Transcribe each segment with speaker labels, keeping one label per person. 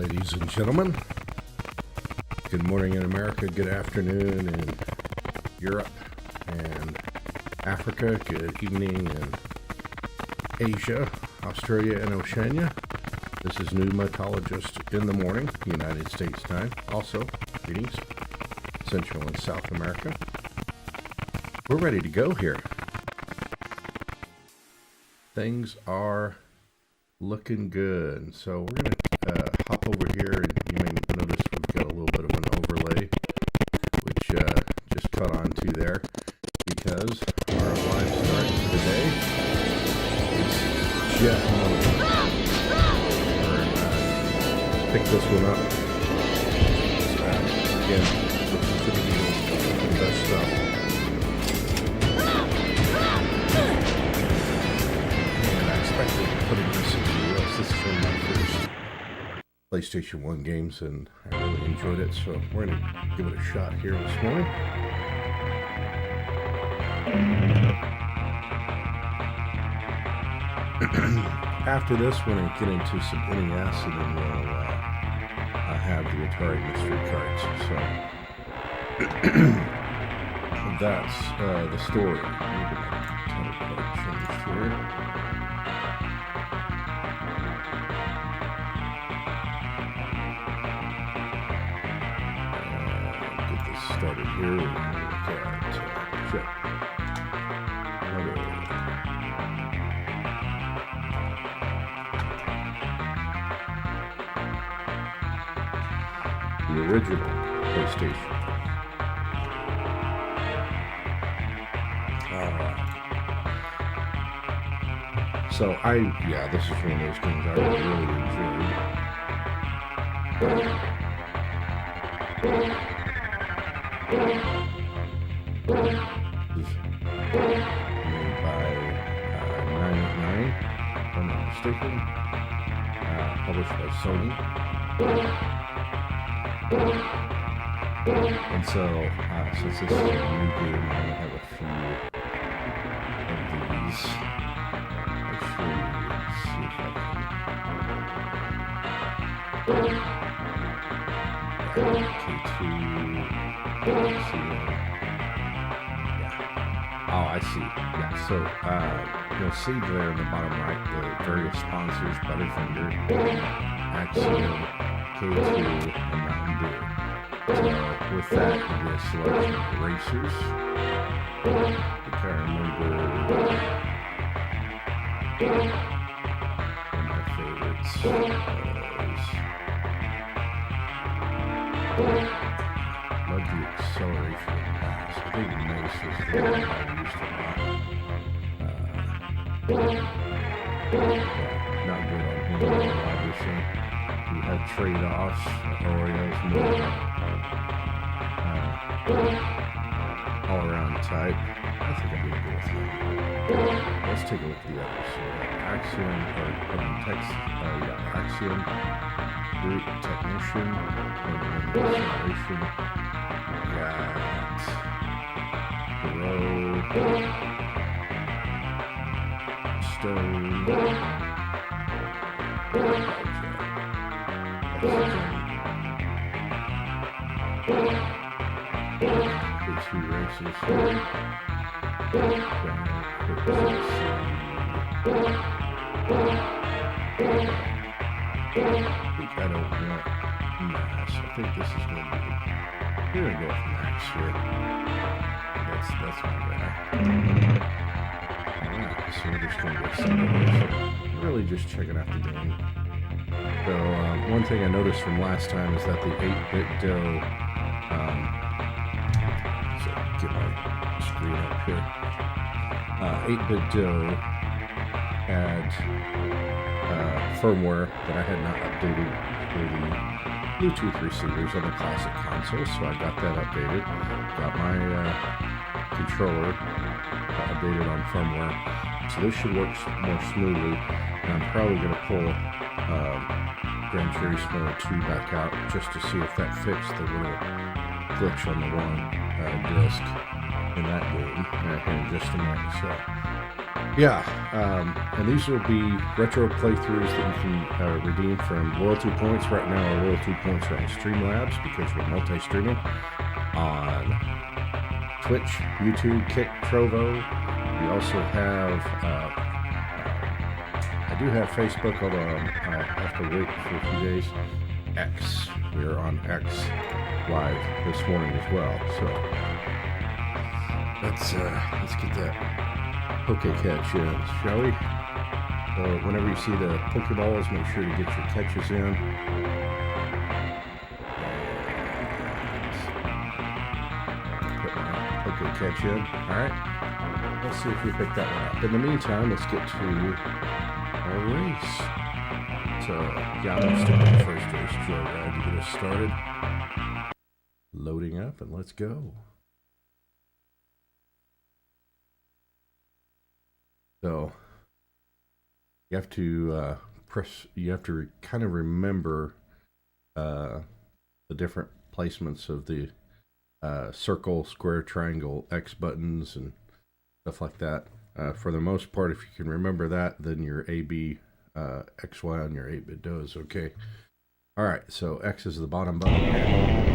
Speaker 1: ladies and gentlemen. Good morning in America, good afternoon in Europe and Africa, good evening in Asia, Australia, and Oceania. This is Pneumatologist in the morning, United States time. Also, greetings, Central and South America. We're ready to go here. Things are looking good. So we're going to hop over here, and you may notice we've got a little bit of an overlay, which just caught on to there, because our live start for the day is jet mode. Pick this one up. Again, looking for the best stuff. Putting this in the US. This is one of my first PlayStation 1 games, and I really enjoyed it, so we're going to give it a shot here this morning. After this, we're going to get into some NES, and then we'll have the Atari mystery cards. So that's the story. I'm going to change here. Started here. We'll look at check. The original PlayStation. So this is one of those games I really enjoyed. This is made by 989, if I'm not mistaken, published by Sony. And so, since this is a new game, I'm going to have a few of these. Actually, let's see if I can. K2. Oh, I see. Yeah, so you'll see there in the bottom right the various sponsors: Butterfinger, Axiom, K2, and Mountain Dew. So with that, you get a selection of racers. I think I remember one of my favorites was the acceleration. I think Mace was the one I used a lot. Not good on him, obviously. We had trade-offs, Oreos, more all-around type. I think I'm going to go with him. Let's take a look at the others. So Axiom, Axiom, Brute Technician, Acceleration. Stone. Two races. I don't want Mass. I think this is going to be. We're going to go with Max here. That's my guy. Alright, so we're just going to get started. Really just checking out the game. So, one thing I noticed from last time is that the 8-bit dough, so get my screen up here. 8-bit dough had firmware that I had not updated for the Bluetooth receivers on the classic console, so I got that updated. Got my controller updated on firmware, so this should work more smoothly. And I'm probably going to pull Gran Turismo 2 back out just to see if that fixed the little glitch on the wrong disc in that game. In just a minute. So Yeah, and these will be retro playthroughs that you can redeem from loyalty points. Right now, our loyalty points are on Streamlabs because we're multi-streaming on Twitch, YouTube, Kick, Trovo. We also have, I do have Facebook, although I'll have to wait for a few days. X, we're on X live this morning as well. So let's get that Poke catch in, shall we? So whenever you see the Pokeballs, make sure to get your catches in. Put my Poke catch in. Alright. Let's see if we pick that one up. In the meantime, let's get to our race. So, yeah, I'm going to stick with the first race joyride to get us started. Loading up, and let's go. So you have to kind of remember the different placements of the circle, square, triangle, X buttons and stuff like that. For the most part, if you can remember that, then your AB, XY on your 8-bit does okay. All right, so X is the bottom button here.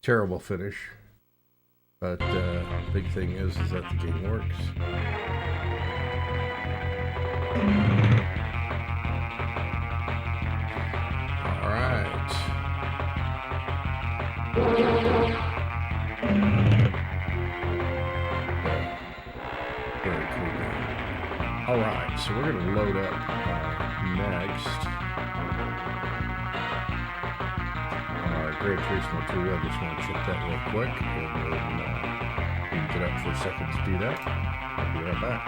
Speaker 1: terrible finish. But big thing is that the game works. All right. Very cool game. All right, so we're going to load up next our Gran Turismo 2. I just want to check that real quick, and then get up for a second to do that. I'll be right back.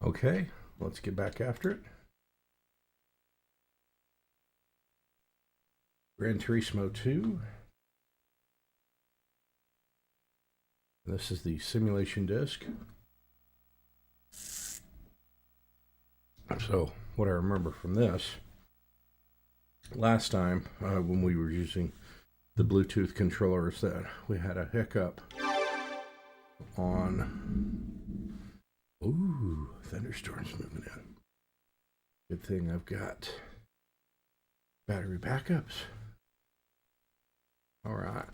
Speaker 1: Okay, let's get back after it. Gran Turismo 2. This is the simulation disc. So, what I remember from this, last time when we were using the Bluetooth controllers, that we had a hiccup on... Ooh, thunderstorms moving in. Good thing I've got battery backups. All right.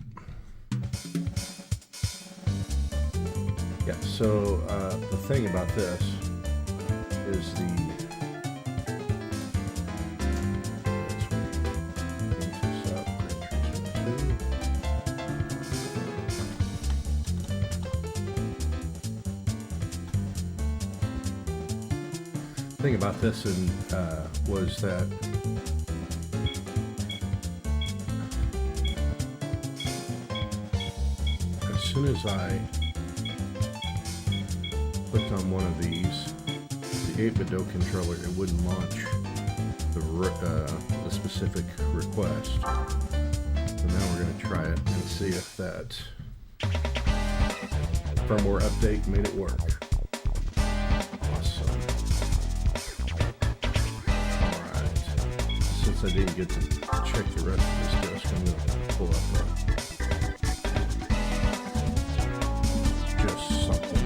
Speaker 1: Yeah, so the thing about this is thing about this was that as soon as I clicked on one of these, the 8-bit controller, it wouldn't launch the specific request. So now we're going to try it and see if that firmware update made it work. I didn't get to check the rest of this disc, I'm going to pull up just something.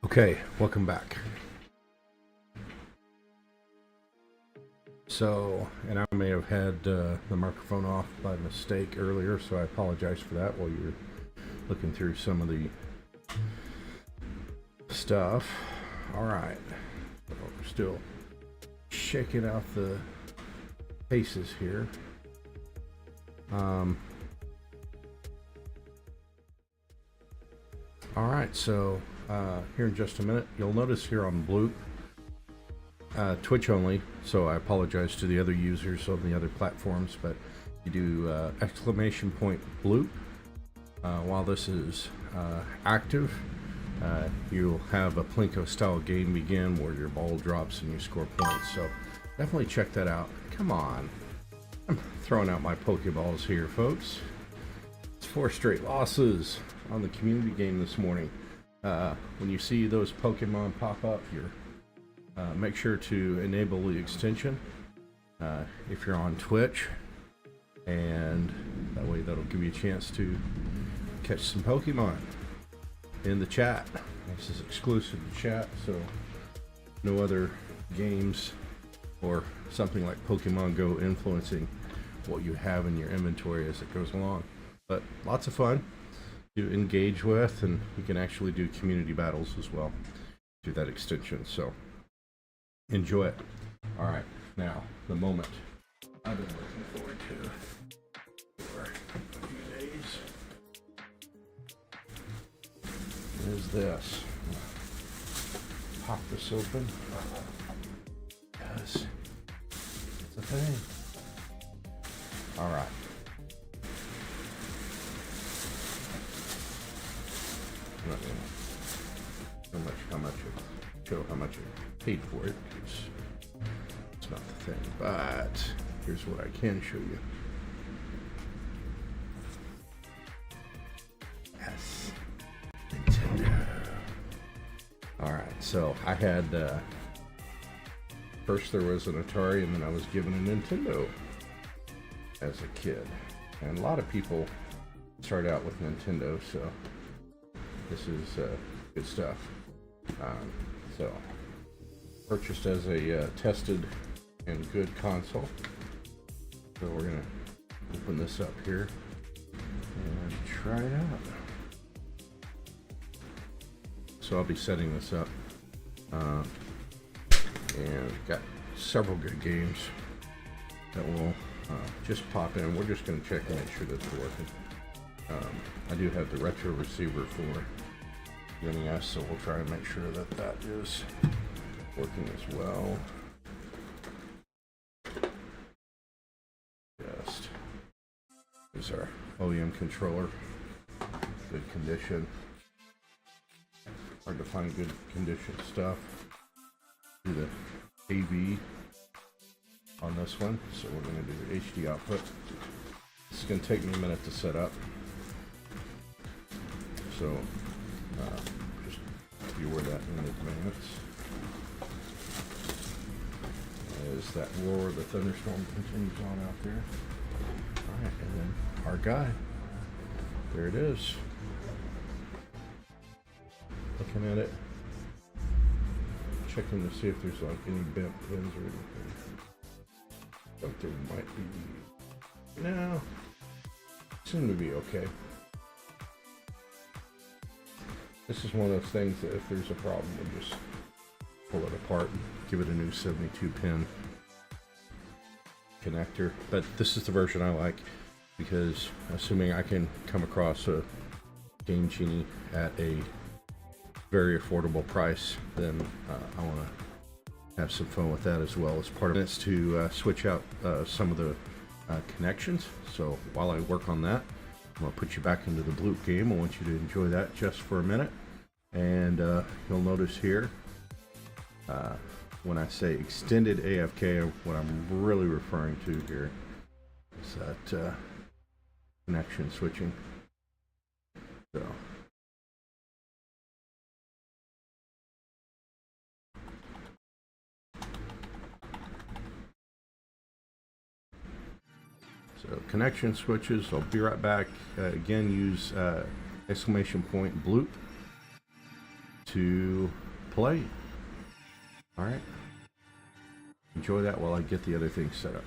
Speaker 1: Okay, welcome back. So, and I may have had the microphone off by mistake earlier, so I apologize for that while you're looking through some of the stuff. All right, so we're still shaking out the paces here. All right, so here in just a minute, you'll notice here on Bloop, Twitch only, so I apologize to the other users on the other platforms, but you do exclamation point Bloop. While this is active, you'll have a Plinko style game begin where your ball drops and you score points, so definitely check that out. Come on, I'm throwing out my Pokeballs here, folks. It's 4 straight losses on the community game this morning. When you see those Pokemon pop up, make sure to enable the extension if you're on Twitch, and that way that'll give you a chance to catch some Pokemon in the chat. This is exclusive to chat, so no other games or something like Pokemon Go influencing what you have in your inventory as it goes along. But lots of fun to engage with, and you can actually do community battles as well through that extension, so enjoy it. All right, now the moment I've been looking forward to for a few days is this. Pop this open because it's a thing. All right. I'm not gonna show how much I paid for it. It's not the thing, but here's what I can show you. Yes, Nintendo. All right, so I had first there was an Atari, and then I was given a Nintendo as a kid, and a lot of people start out with Nintendo, so this is good stuff. So purchased as a tested and good console. So we're gonna open this up here and try it out. So I'll be setting this up, and got several good games that will just pop in. We're just gonna check and make sure that it's working. I do have the retro receiver for NES, so we'll try and make sure that that is working as well. Just here's our OEM controller, good condition. Hard to find good condition stuff. Do the AV on this one, so we're going to do the HD output. It's going to take me a minute to set up, so just be aware of that in advance. As that roar of the thunderstorm continues on out there. Alright, and then our guy. There it is. Looking at it. Checking to see if there's like any bent pins or anything. I think there might be. No. Seem to be okay. This is one of those things that if there's a problem, we'll just pull it apart and give it a new 72 pin connector. But this is the version I like, because assuming I can come across a Game Genie at a very affordable price, then I want to have some fun with that as well. As part of it is to switch out some of the connections. So while I work on that, I'm going to put you back into the Bloop game. I want you to enjoy that just for a minute. And you'll notice here, when I say extended AFK, what I'm really referring to here is that connection switching. So connection switches. I'll be right back. Again, use exclamation point Bloop to play. All right. Enjoy that while I get the other things set up.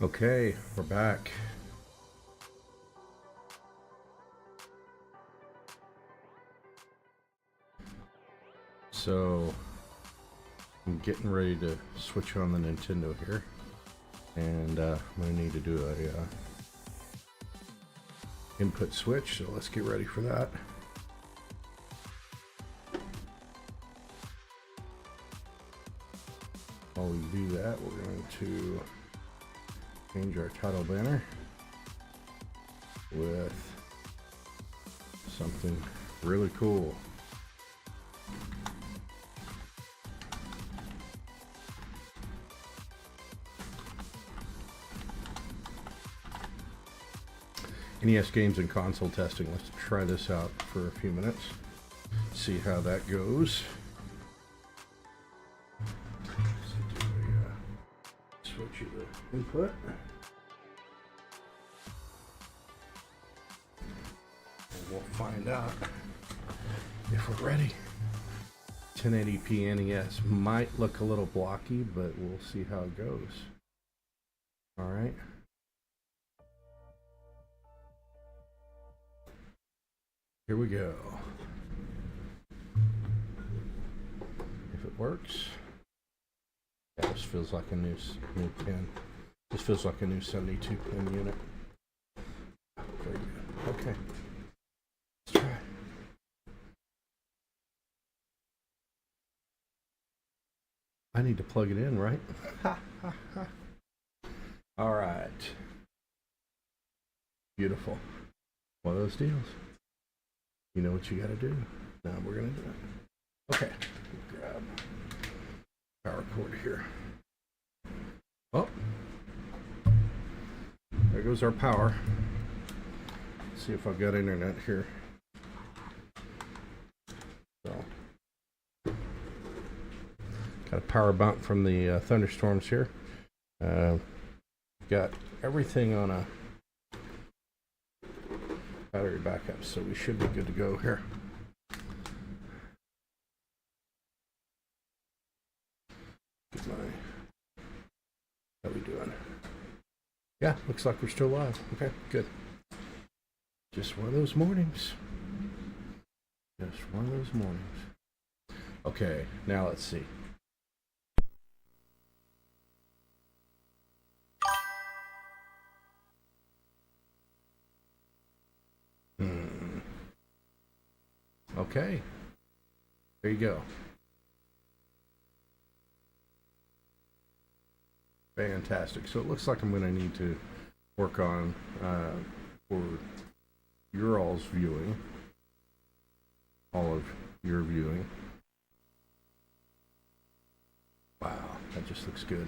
Speaker 1: Okay, we're back. So, I'm getting ready to switch on the Nintendo here. And I'm going to need to do a input switch, so let's get ready for that. While we do that, we're going to change our title banner with something really cool. NES games and console testing. Let's try this out for a few minutes. See how that goes. Switch you the input. And we'll find out if we're ready. 1080p NES might look a little blocky, but we'll see how it goes. All right. Here we go. If it works. Yeah, this feels like a new pin. This feels like a new 72 pin unit. Very good. Okay. Let's try. I need to plug it in, right? All right. Beautiful. One of those deals. You know what you got to do. Now we're going to do it. Okay. Grab power cord here. Oh, there goes our power. Let's see if I've got internet here. So, got a power bump from the thunderstorms here. Got everything on a battery backup, so we should be good to go here. How we doing? Yeah, looks like we're still live. Okay, good. Just one of those mornings. Just one of those mornings. Okay, now let's see. Okay. There you go. Fantastic. So it looks like I'm going to need to work on, for your all's viewing, all of your viewing. Wow, that just looks good.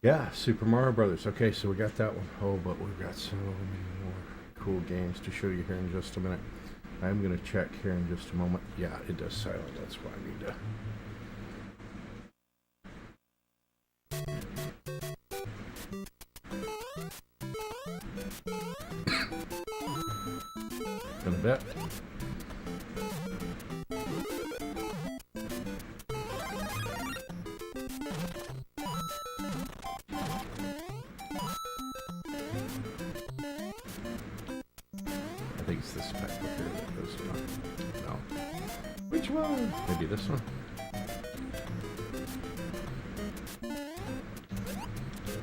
Speaker 1: Yeah, Super Mario Brothers. Okay, so we got that one. Oh, but we've got so many more cool games to show you here in just a minute. I'm going to check here in just a moment. Yeah, it does silent. That's why I need to. In a bit. I think it's this pack here that goes on. No. Which one? Maybe this one?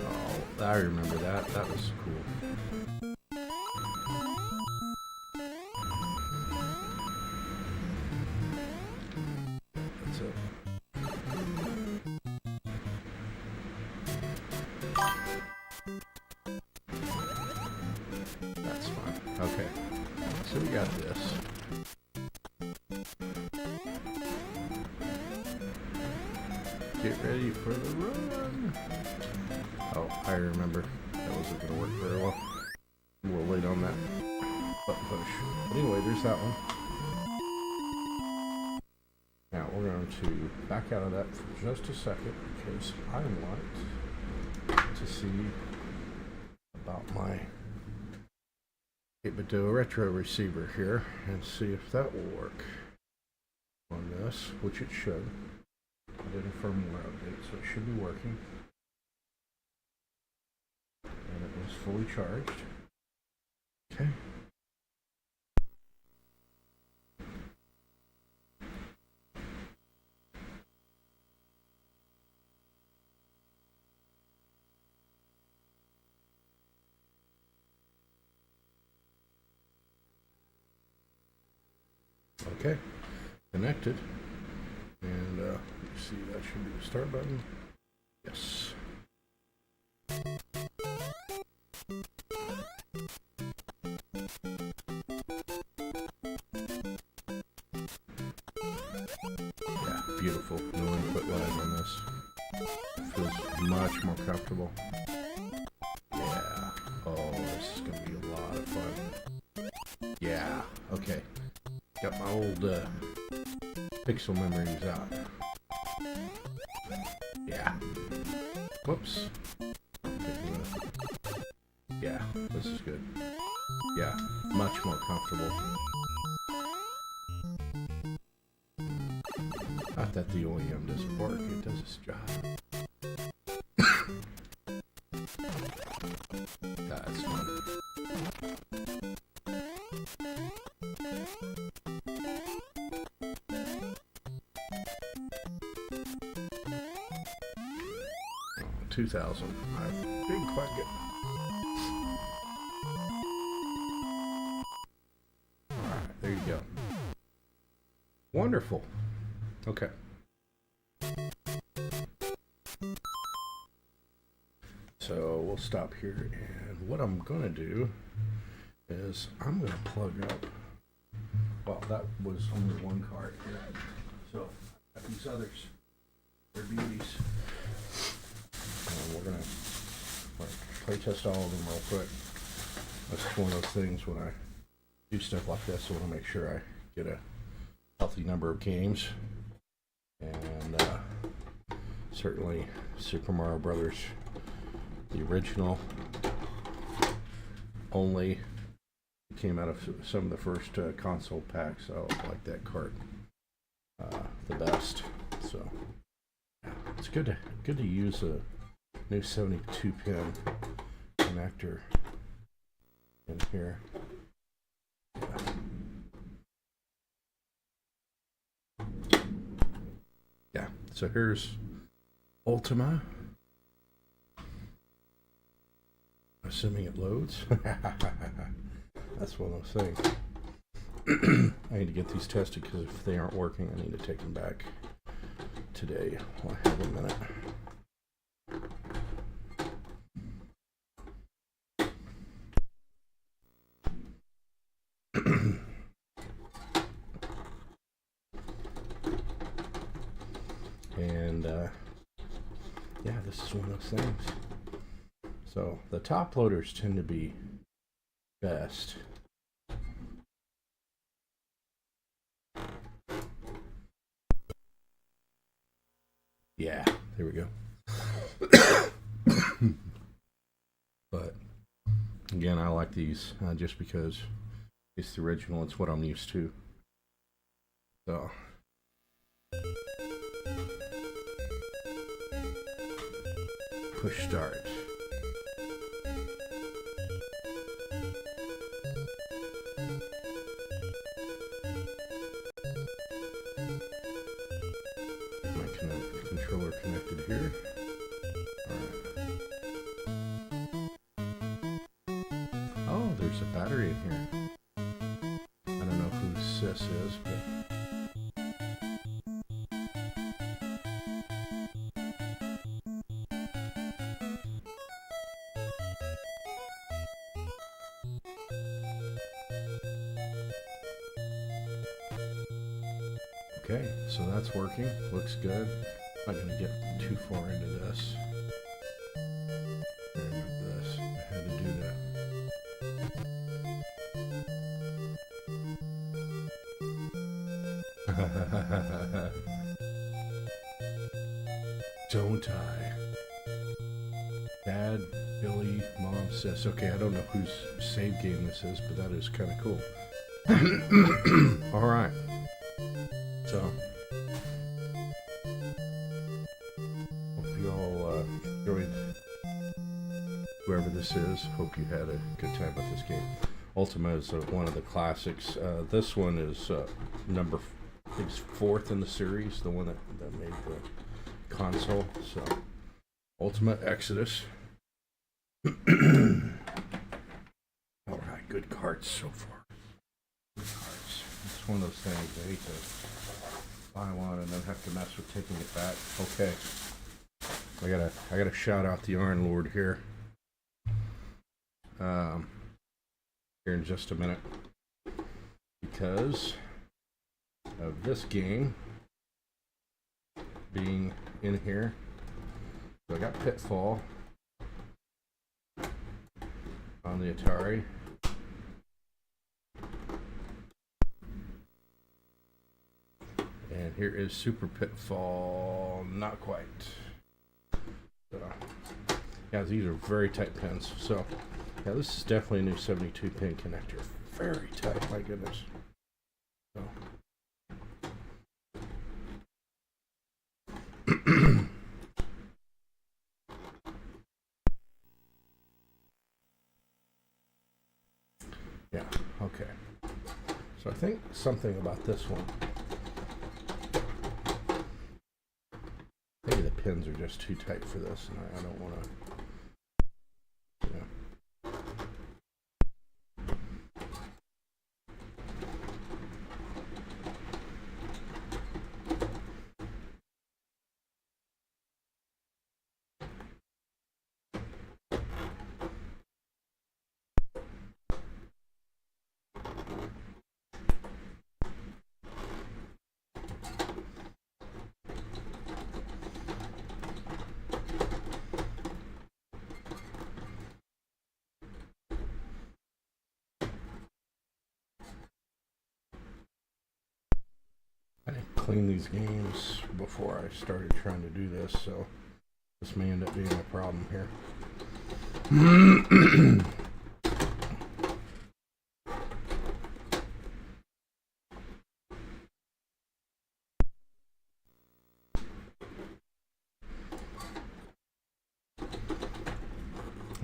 Speaker 1: Oh, I remember that. That was cool. That's it. That's fine. Okay. So we got this. Get ready for the run. Oh, I remember. That wasn't going to work very well. I'm a little late on that button push. But anyway, there's that one. Now we're going to back out of that for just a second because I want to see about my 8-bit retro receiver here and see if that will work on this, which it should. I did a firmware update, so it should be working. fully charged. Okay. Okay, connected. And let's see, that should be the start button. Yes. Yeah, beautiful. No input lag on this. Feels much more comfortable. Yeah. Oh, this is going to be a lot of fun. Yeah. Okay. Got my old pixel memories out. Yeah. Whoops. Yeah, this is good. Yeah, much more comfortable. Not that the OEM doesn't work, it does its job. That's fun. Oh, 2000. I didn't quite get. Alright, there you go. Wonderful. Okay. So we'll stop here, and what I'm going to do is I'm going to plug up. Well, that was only one card here. So I've got these others. They're beauties. And we're going to play test all of them real quick. That's one of those things when I do stuff like this, I want to make sure I get a healthy number of games. And certainly Super Mario Brothers, the original, only came out of some of the first console packs. I like that cart the best. So it's good to use a new 72 pin connector in here. Yeah, so here's Ultima. Assuming it loads. That's one of those things. I need to get these tested because if they aren't working, I need to take them back today while I have a minute. And yeah, this is one of those things. So the top loaders tend to be best. Yeah, there we go. But again, I like these just because it's the original. It's what I'm used to. So push start. Controller connected here. Alright. Oh, there's a battery in here. I don't know who Sis is, but okay, so that's working. Looks good. I'm not going to get too far into this. I remember this. I had to do that. Don't I? Dad, Billy, Mom, Sis. Okay, I don't know whose save game this is, but that is kind of cool. Alright. So, hope you all enjoyed whoever this is. Hope you had a good time with this game. Ultima is one of the classics. This one is number, I think it's 4th in the series, the one that made the console. So, Ultima Exodus. Alright, good cards so far. Good cards. It's one of those things I hate to buy one and then have to mess with taking it back. Okay. I gotta shout out the Iron Lord here. Here in just a minute. Because of this game being in here. So I got Pitfall on the Atari. And here is Super Pitfall, not quite. So, yeah, these are very tight pins. So, yeah, this is definitely a new 72 pin connector. Very tight, my goodness. So. Yeah, okay. So I think something about this one. Maybe the pins are just too tight for this, and I don't want to. Yeah. I didn't clean these games before I started trying to do this, so this may end up being a problem here.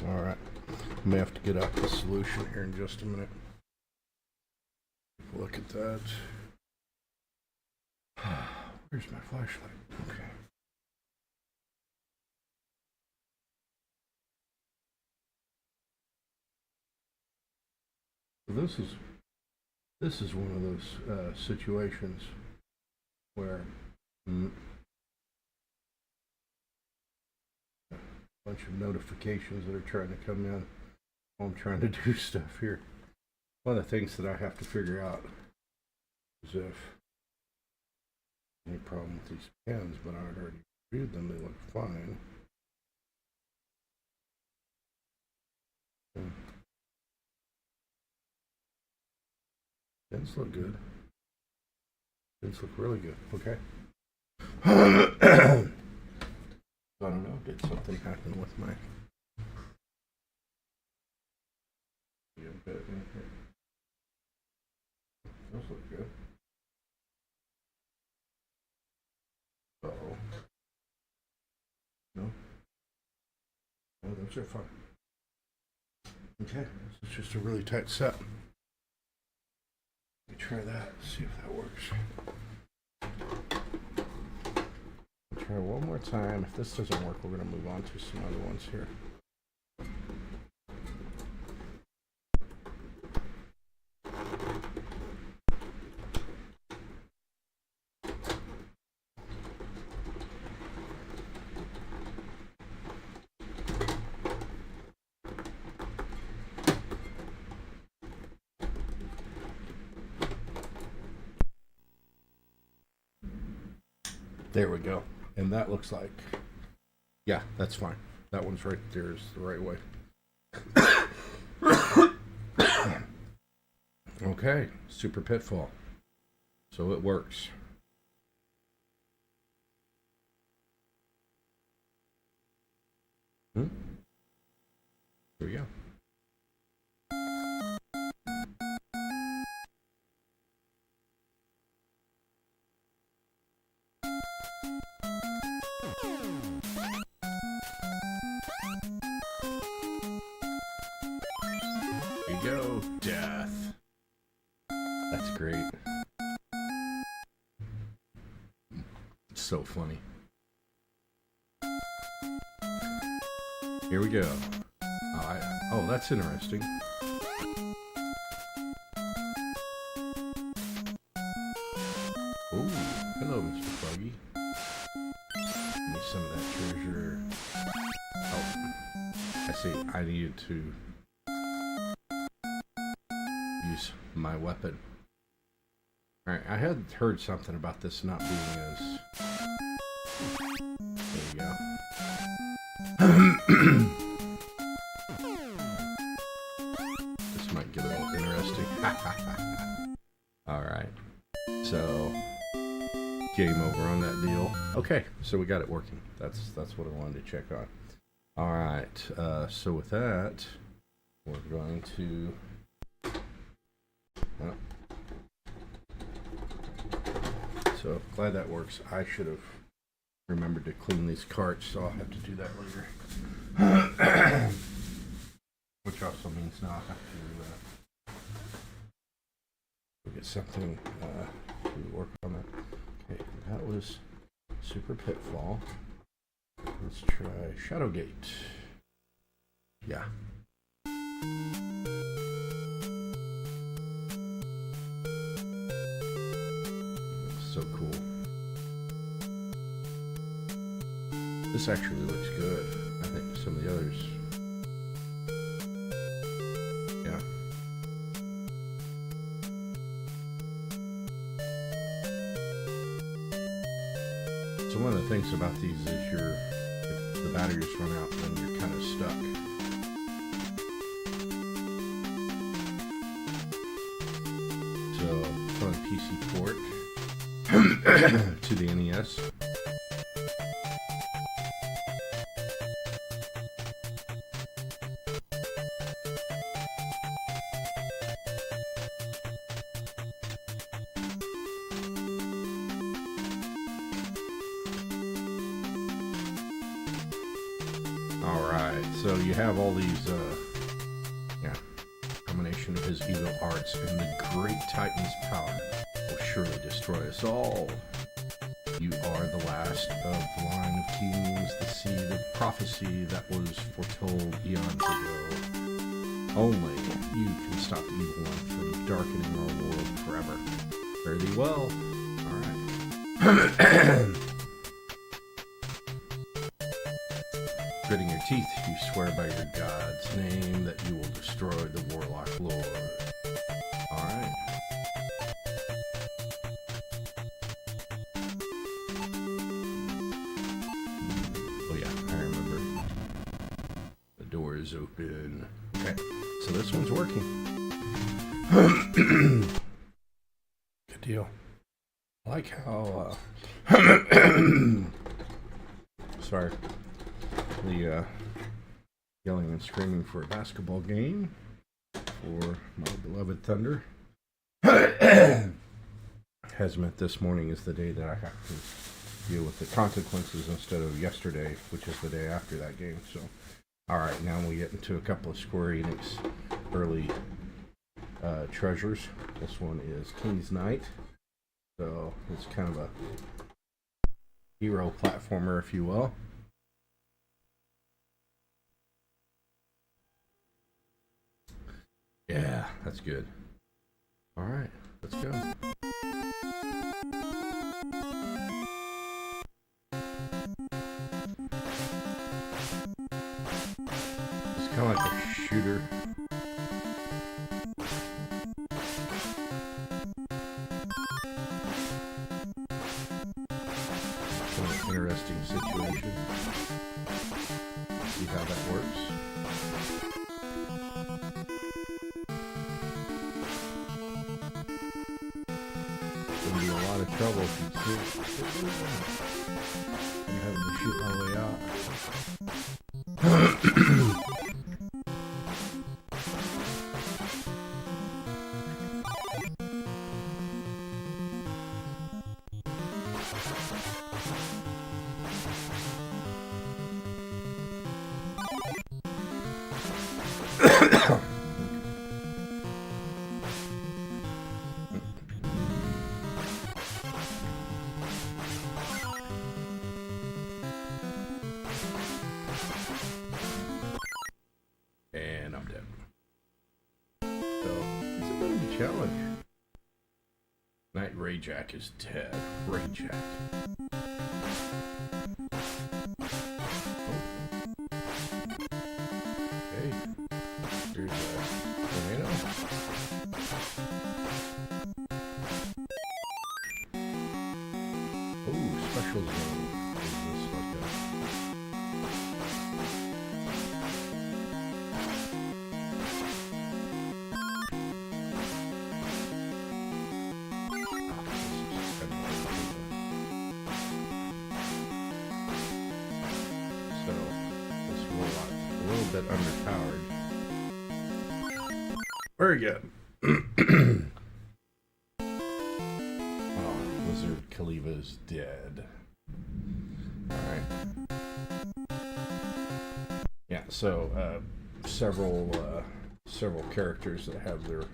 Speaker 1: Alright, I may have to get out the solution here in just a minute. Look at that. Where's my flashlight? Okay. This is one of those situations where a bunch of notifications that are trying to come in while I'm trying to do stuff here. One of the things that I have to figure out is if any problem with these pens, but I already reviewed them, they look fine. Pens look good. Pens look really good. Okay. I don't know. Did something happen with my? Those look good. Uh-oh. No. No, those are fine. Okay. This is just a really tight set. Let me try that. See if that works. Try one more time. If this doesn't work, we're going to move on to some other ones here. There we go. And that looks like, yeah, that's fine. That one's right there is the right way. Okay, Super Pitfall. So it works. Here we go. go. Death. That's great. It's so funny. Here we go. Oh, that's interesting. Oh, hello, Mr. Froggy. Give me some of that treasure. Oh, I see. I needed to use my weapon. Alright, I had heard something about this not being as... There you go. This might get a little interesting. Alright. So, game over on that deal. Okay, so we got it working. That's what I wanted to check on. Alright, so with that, we're going to... So, glad that works. I should have remembered to clean these carts, so I'll have to do that later. Which also means now I have to get something to work on that. Okay, that was Super Pitfall. Let's try Shadowgate. Yeah. So cool. This actually looks good. I think some of the others. Yeah. So one of the things about these is if the batteries run out, then you're kind of stuck. So from PC port to the NES. Alright, so you have all these, combination of his evil arts, and the great Titan's power will surely destroy us all. You are the last of the line of kings, the seed of prophecy that was foretold eons ago. Only you can stop the evil one from darkening our world forever. Fare thee well. Alright. Gritting your teeth, you swear by your god's name that you will destroy the Warlock Lord. Alright. Oh yeah, I remember. The door is open. Okay, so this one's working. Good deal. I like how, sorry. The yelling and screaming for a basketball game for my beloved Thunder has meant this morning is the day that I have to deal with the consequences instead of yesterday, which is the day after that game. So, alright, now we get into a couple of Square Enix early treasures. This one is King's Knight. So, it's kind of a hero platformer, if you will. Yeah, that's good. Alright, let's go. It's kind of like a shooter. Kind of an interesting situation. See how that works. Trouble if you shoot. I'm having to shoot my way out. challenge. Night Rayjack is dead. Rayjack. Okay. Here's a tornado. Oh, special zone. Is this like bit underpowered. Very good. Oh, Wizard Khalifa is dead. Alright. Yeah, so several characters that have their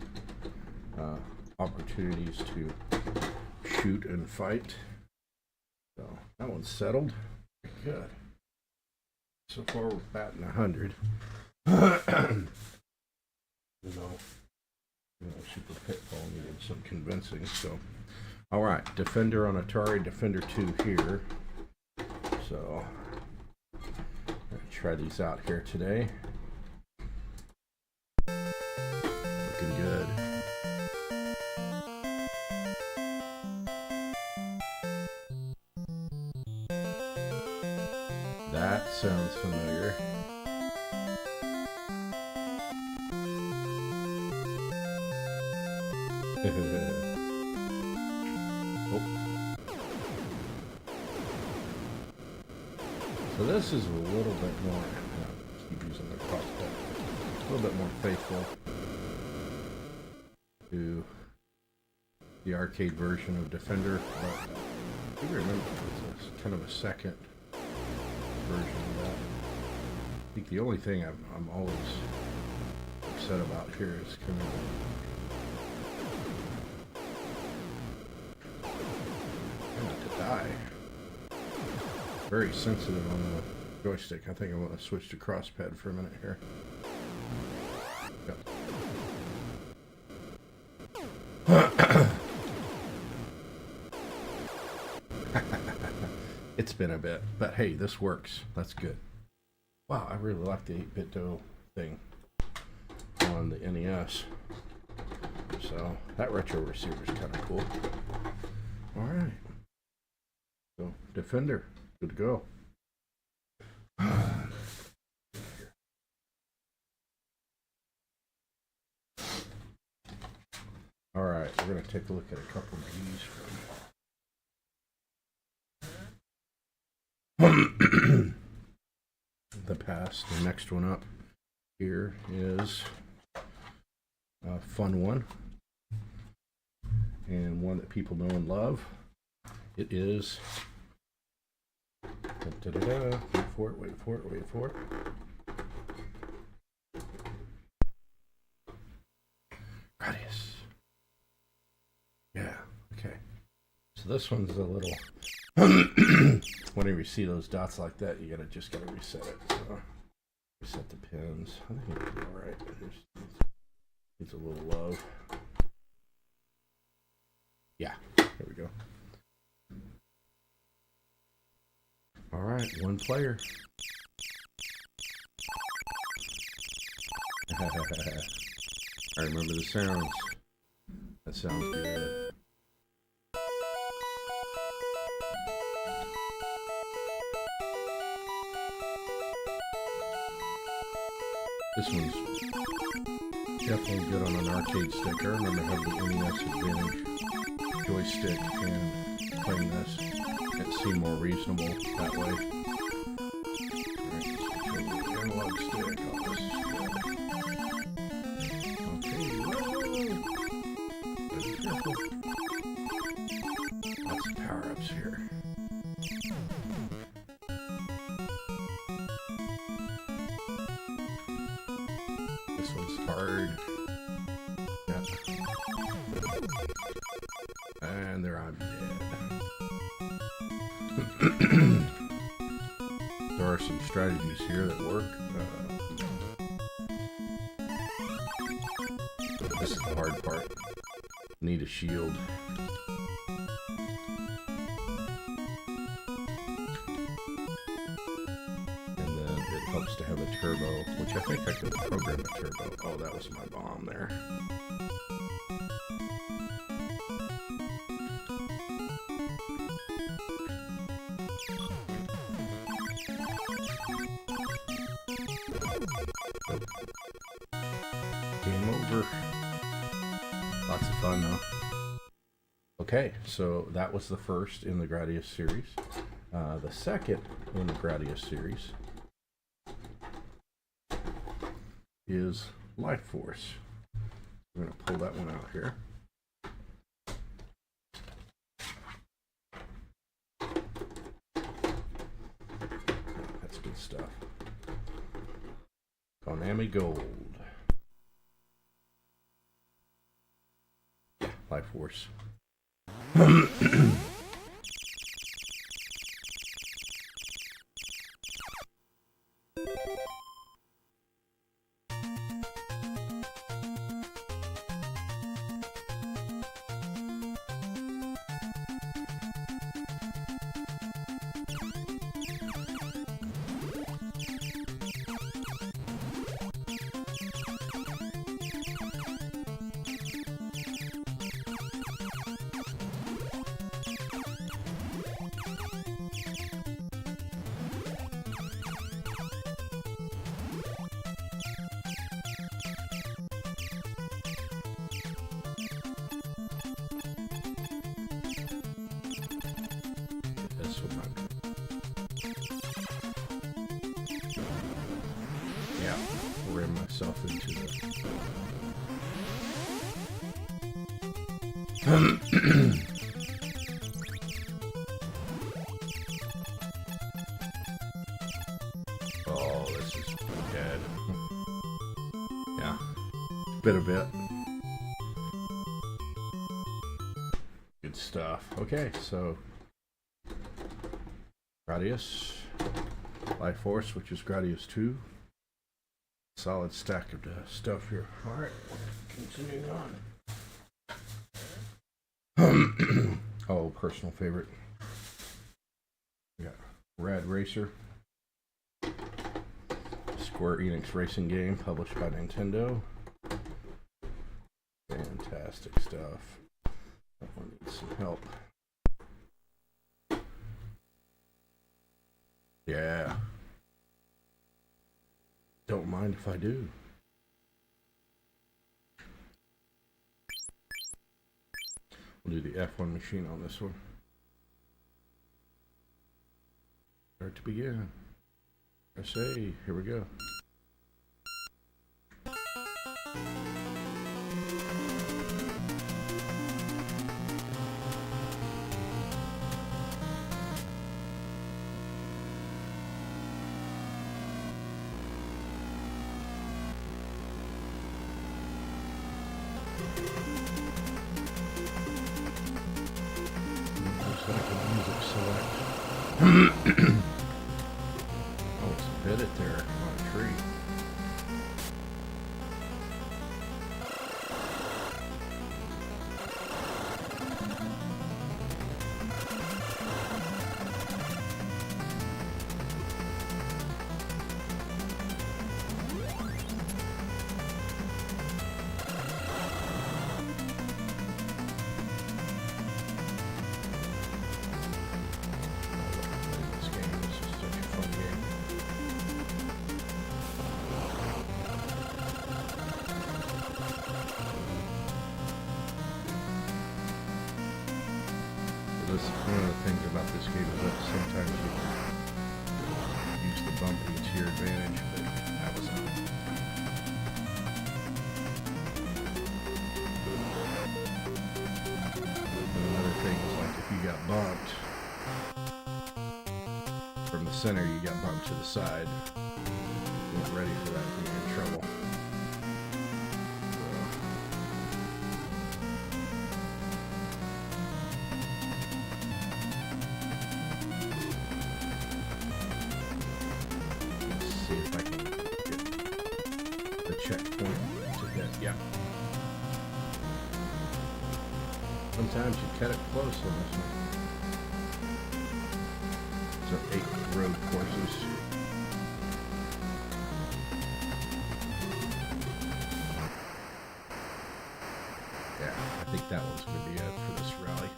Speaker 1: opportunities to shoot and fight. So that one's settled. Good. So far we're batting 100. Super Pitfall needed some convincing. So, all right, Defender on Atari, Defender 2 here. So, I'm gonna try these out here today. Looking good. That sounds familiar. Oh. So this is a little bit more, keep using the crossbow, a little bit more faithful to the arcade version of Defender, but I do remember it's kind of a second version of that. I think the only thing I'm always upset about here is kind of to die. Very sensitive on the joystick. I think I want to switch to crosspad for a minute here. Yep. It's been a bit, but hey, this works. That's good. Wow, I really like the 8-bit-do thing on the NES. So that retro receiver is kind of cool. All right. So Defender, good to go. All right, we're going to take a look at a couple of these from the past. The next one up here is a fun one, and one that people know and love. It is wait for it. Radius. Yeah, okay. So this one's a little whenever you see those dots like that, you just gotta reset it. So reset the pins. I think it'll be alright. Needs a little love. Yeah, there we go. Alright, one player. I remember the sounds. That sounds good. This one's definitely good on an arcade stick. I remember having the NES Advantage joystick and playing this. It seemed more reasonable that way. Alright, so analog stick. Oh, this is good. Okay, whoa! Be careful. Lots of power-ups here. This one's hard. Yeah. And there I'm dead. There are some strategies here that work. This is the hard part. Need a shield. And then it helps to have a turbo, which I think I could program a turbo. Oh, that was my bomb there. Game over. Lots of fun though. Okay, so that was the first in the Gradius series. The second in the Gradius series is Life Force. I'm going to pull that one out here. That's good stuff. Konami Gold. Life Force. Yeah, ram myself into the oh, this is dead. Yeah, bit a bit. Good stuff. Okay, so Gradius, Life Force, which is Gradius 2. Solid stack of stuff here. Alright, continuing on. Oh, personal favorite. We got Rad Racer. Square Enix racing game published by Nintendo. Fantastic stuff. That one needs some help. Yeah. Don't mind if I do. We'll do the F1 machine on this one. Start to begin. SA, here we go. Oh, it's a bit there on a tree. One of the things about this game is that sometimes you can use the bumping to your advantage, but that was not. Another thing is like if you got bumped from the center, you got bumped to the side. You weren't ready for that, you're in trouble. See if I can get the checkpoint to hit. Yeah. Sometimes you cut it close on this one. So 8 road courses. Yeah, I think that one's going to be it for this rally.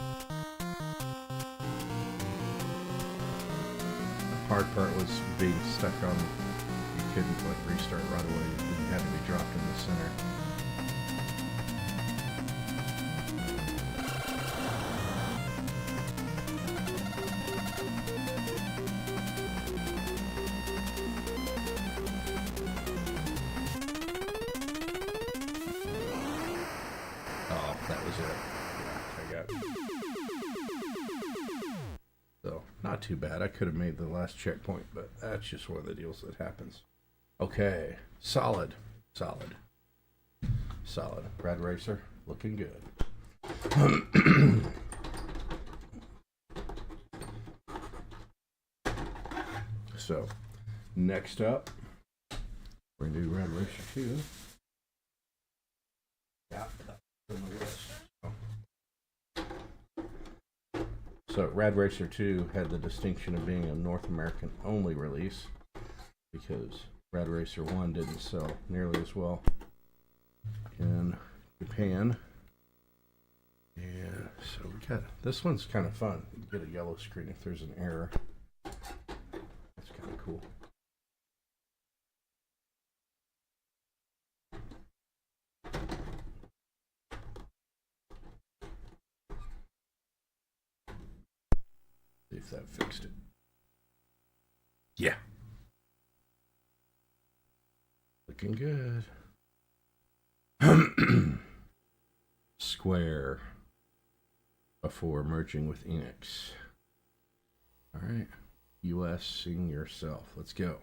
Speaker 1: The hard part was being stuck on, you couldn't like restart right away, you had to be dropped in the center. Oh, that was it. Yeah, I got it. So, not too bad. I could have made the last checkpoint, but that's just one of the deals that happens. Okay, solid. Rad Racer, looking good. So, next up, we're going to do Rad Racer 2. Yeah, that's on the list. So, Rad Racer 2 had the distinction of being a North American only release because Rad Racer 1 didn't sell nearly as well in Japan. And so we got this one's kind of fun. You get a yellow screen if there's an error. That's kind of cool. See if that fixed it. Yeah. Looking good. Square before merging with Enix. All right. US, sing yourself. Let's go.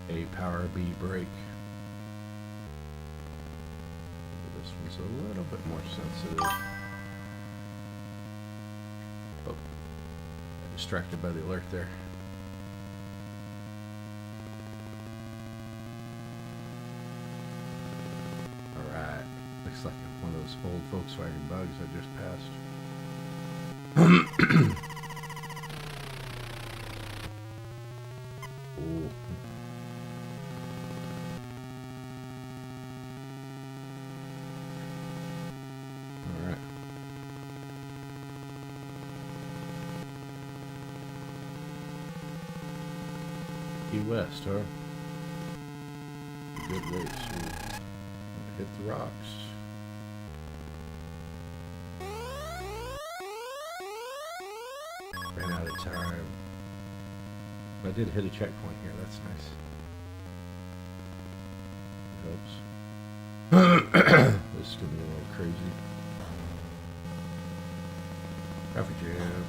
Speaker 1: A power B brake. This one's a little bit more sensitive. Oh, distracted by the alert there. Alright, looks like one of those old Volkswagen bugs I just passed. Ooh. Key West, huh? Good race. We'll hit the rocks. Ran out of time. I did hit a checkpoint here. That's nice. It helps. This is gonna be a little crazy. Traffic jam.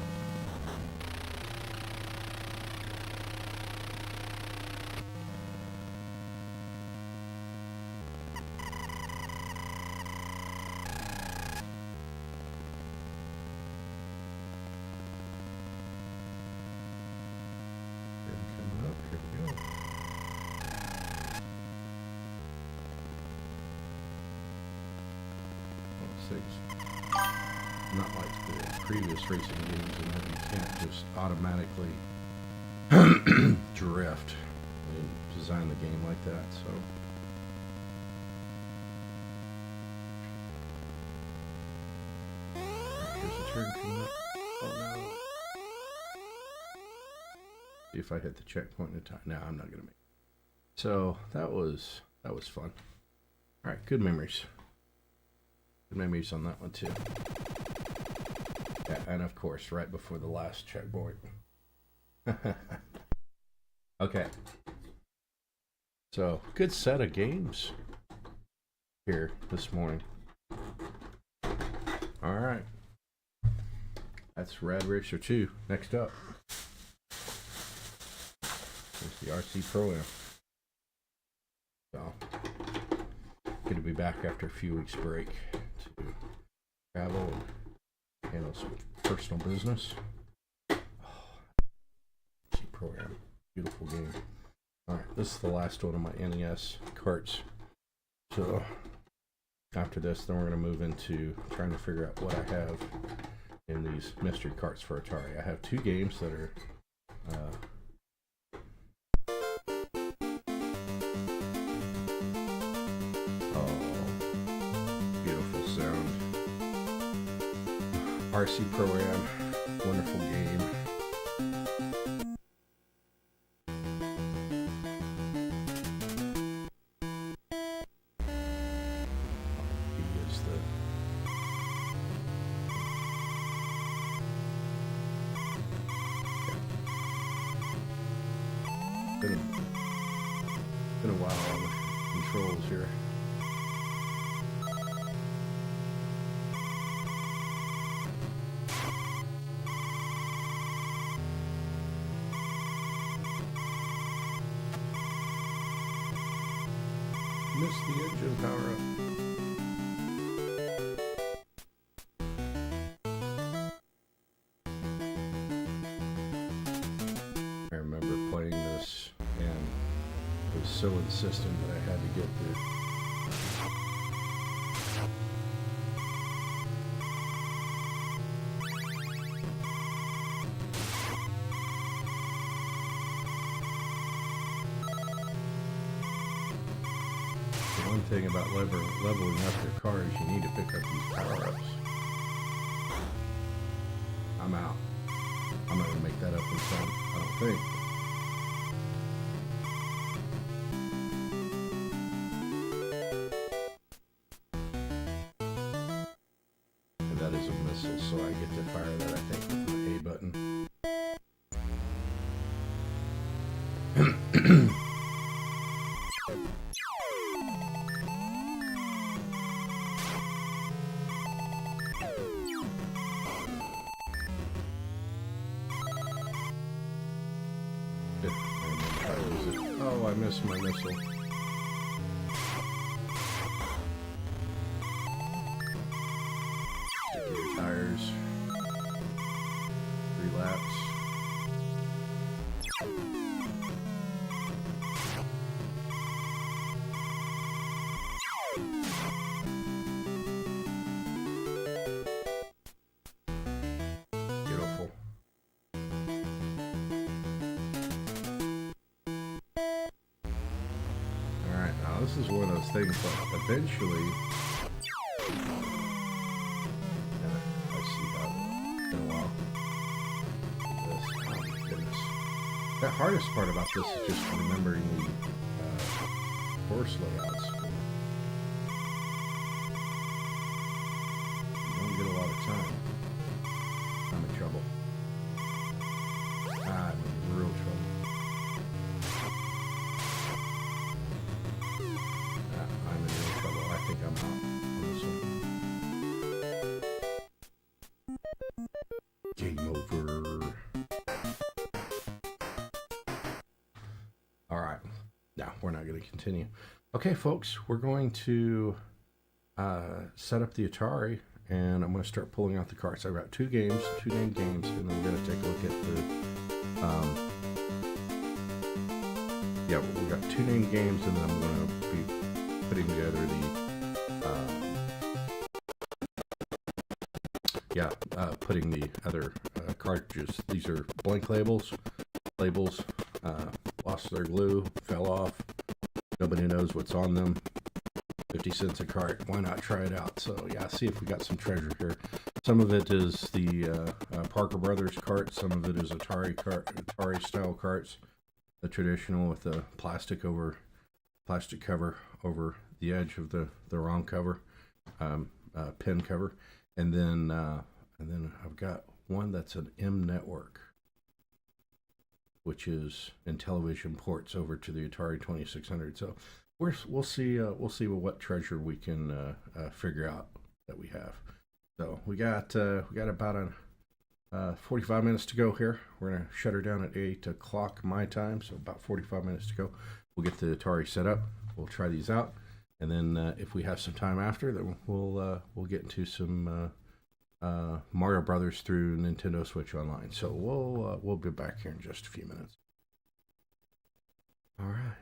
Speaker 1: Not like the previous racing games, and that you can't just automatically drift. They didn't design the game like that, so. Here's a turn from it. Oh no. See if I hit the checkpoint in time. No, I'm not gonna make it. So that was fun. Alright, good memories. Good memories on that one too. Yeah, and of course, right before the last checkpoint. Okay. So, good set of games here this morning. Alright. That's Rad Racer 2. Next up. There's the RC Pro-Am. So, good to be back after a few weeks break to travel and handle some personal business. Oh, program. Beautiful game. Alright, this is the last one of my NES carts. So after this, then we're going to move into trying to figure out what I have in these mystery carts for Atari. I have 2 games that are beautiful sound. RC Pro-Am, wonderful game. Been a while on the controls here. Missed the engine power up. I remember playing this and it was so insistent that I had to get through. The one thing about leveling up your car is you need to pick up these power-ups. I'm out. I'm not going to make that up in time, I don't think. And that is a missile, so I get to fire that, I think, with the A button. Oh, I missed my missile. Stick your tires. 3 laps. Beautiful. This is one of those things that eventually, I see how it's been a while. This, oh my goodness. The hardest part about this is just remembering the course layouts. You don't get a lot of time. I'm in trouble. I'm in real trouble. I think I'm out on this one. Game over. Alright. Now, we're not going to continue. Okay, folks, we're going to set up the Atari, and I'm going to start pulling out the carts. I've got 2 games, 2 named games, and then we're going to take a look at the... we've got 2 named games, and then I'm going to be putting together putting the other cartridges. These are blank labels. Lost their glue, fell off. Nobody knows what's on them. 50 cents a cart. Why not try it out? So yeah, see if we got some treasure here. Some of it is the Parker Brothers cart. Some of it is Atari style carts. The traditional with the plastic cover over the edge of the wrong cover, pin cover, and then I've got one that's an M network, which is in television ports over to the Atari 2600. So we'll see what treasure we can figure out that we have. So we got about 45 minutes to go here. We're gonna shut her down at 8 o'clock my time, so about 45 minutes to go. We'll get the Atari set up. We'll try these out, and then if we have some time after, then we'll get into some Mario Brothers through Nintendo Switch Online. So we'll be back here in just a few minutes. All right.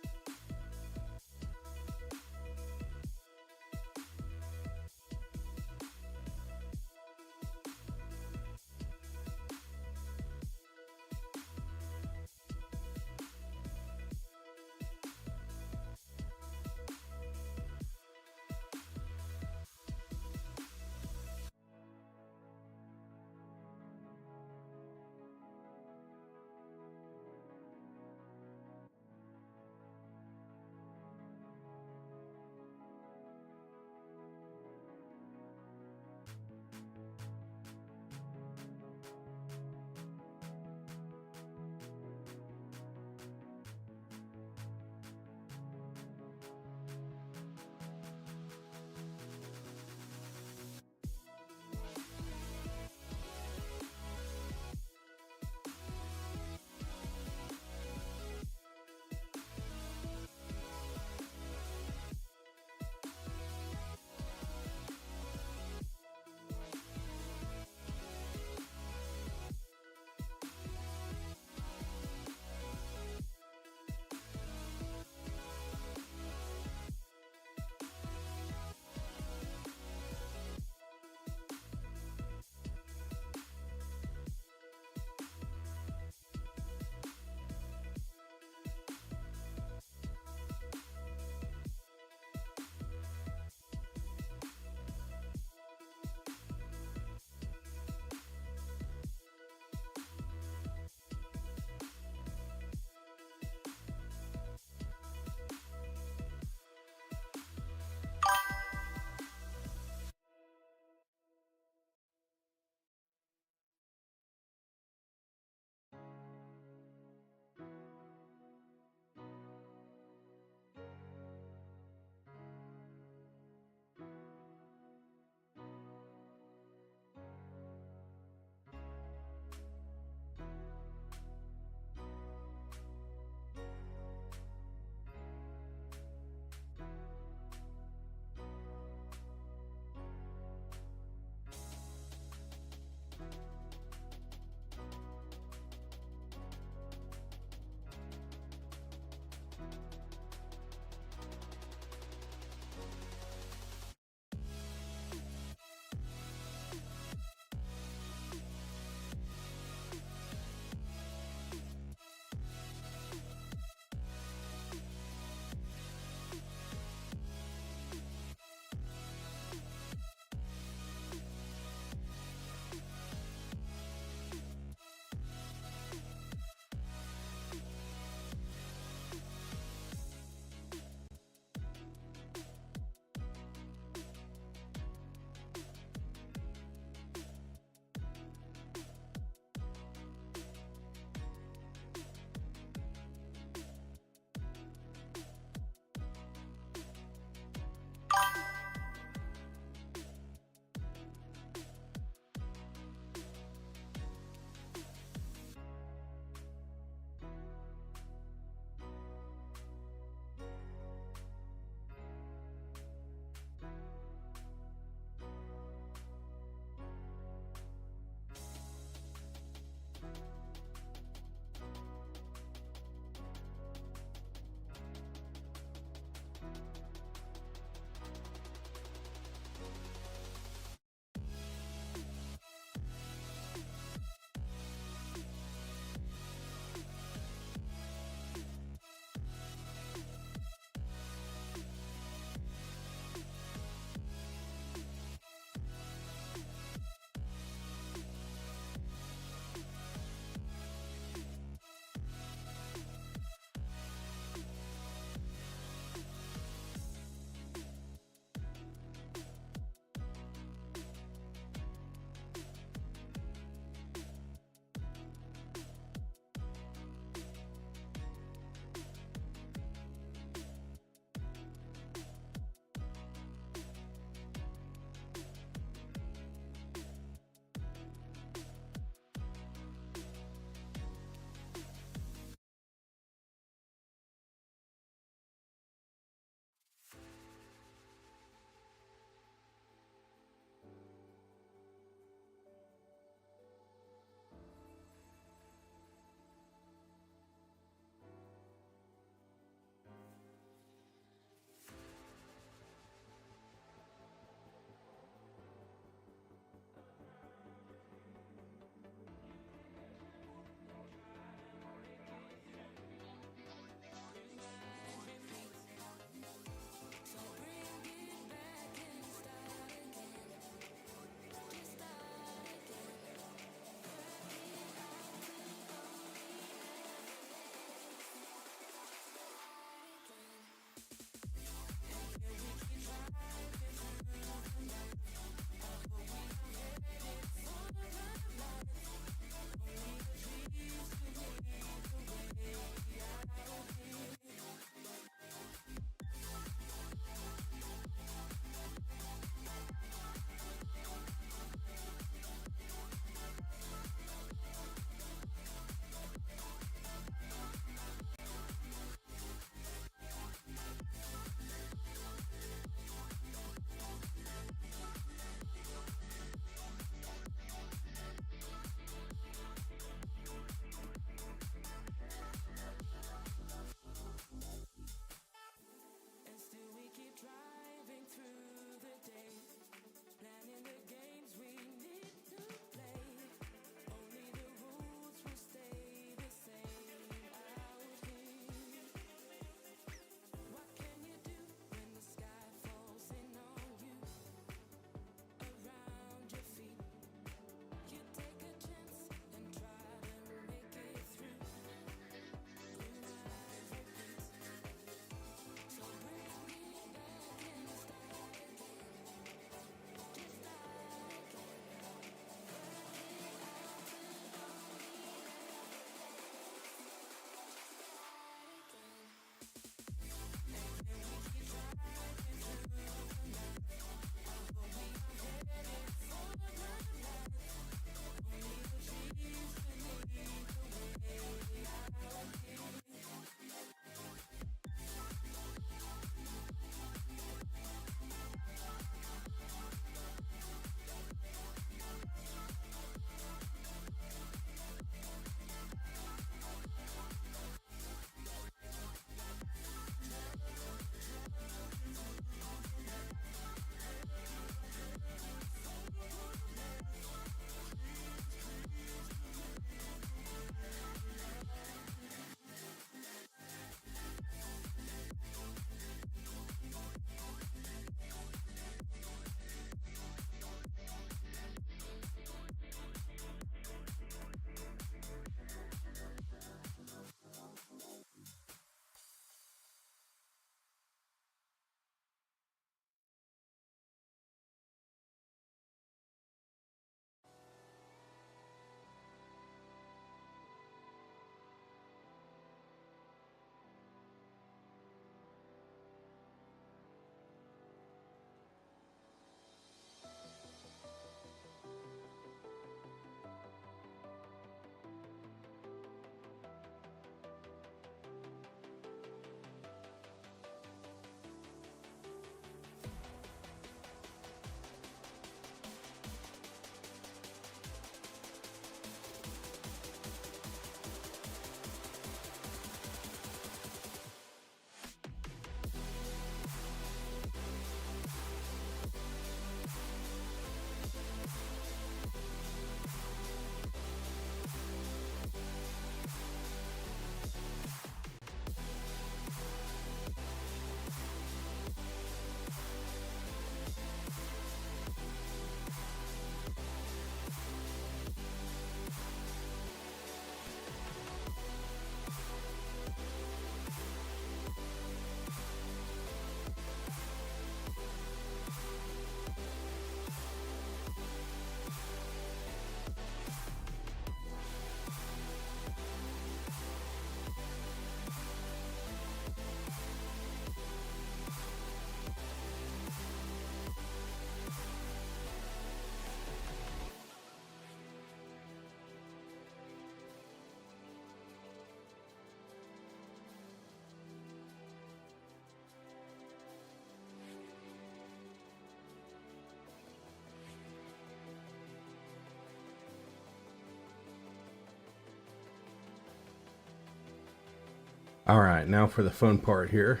Speaker 1: All right, now for the fun part here.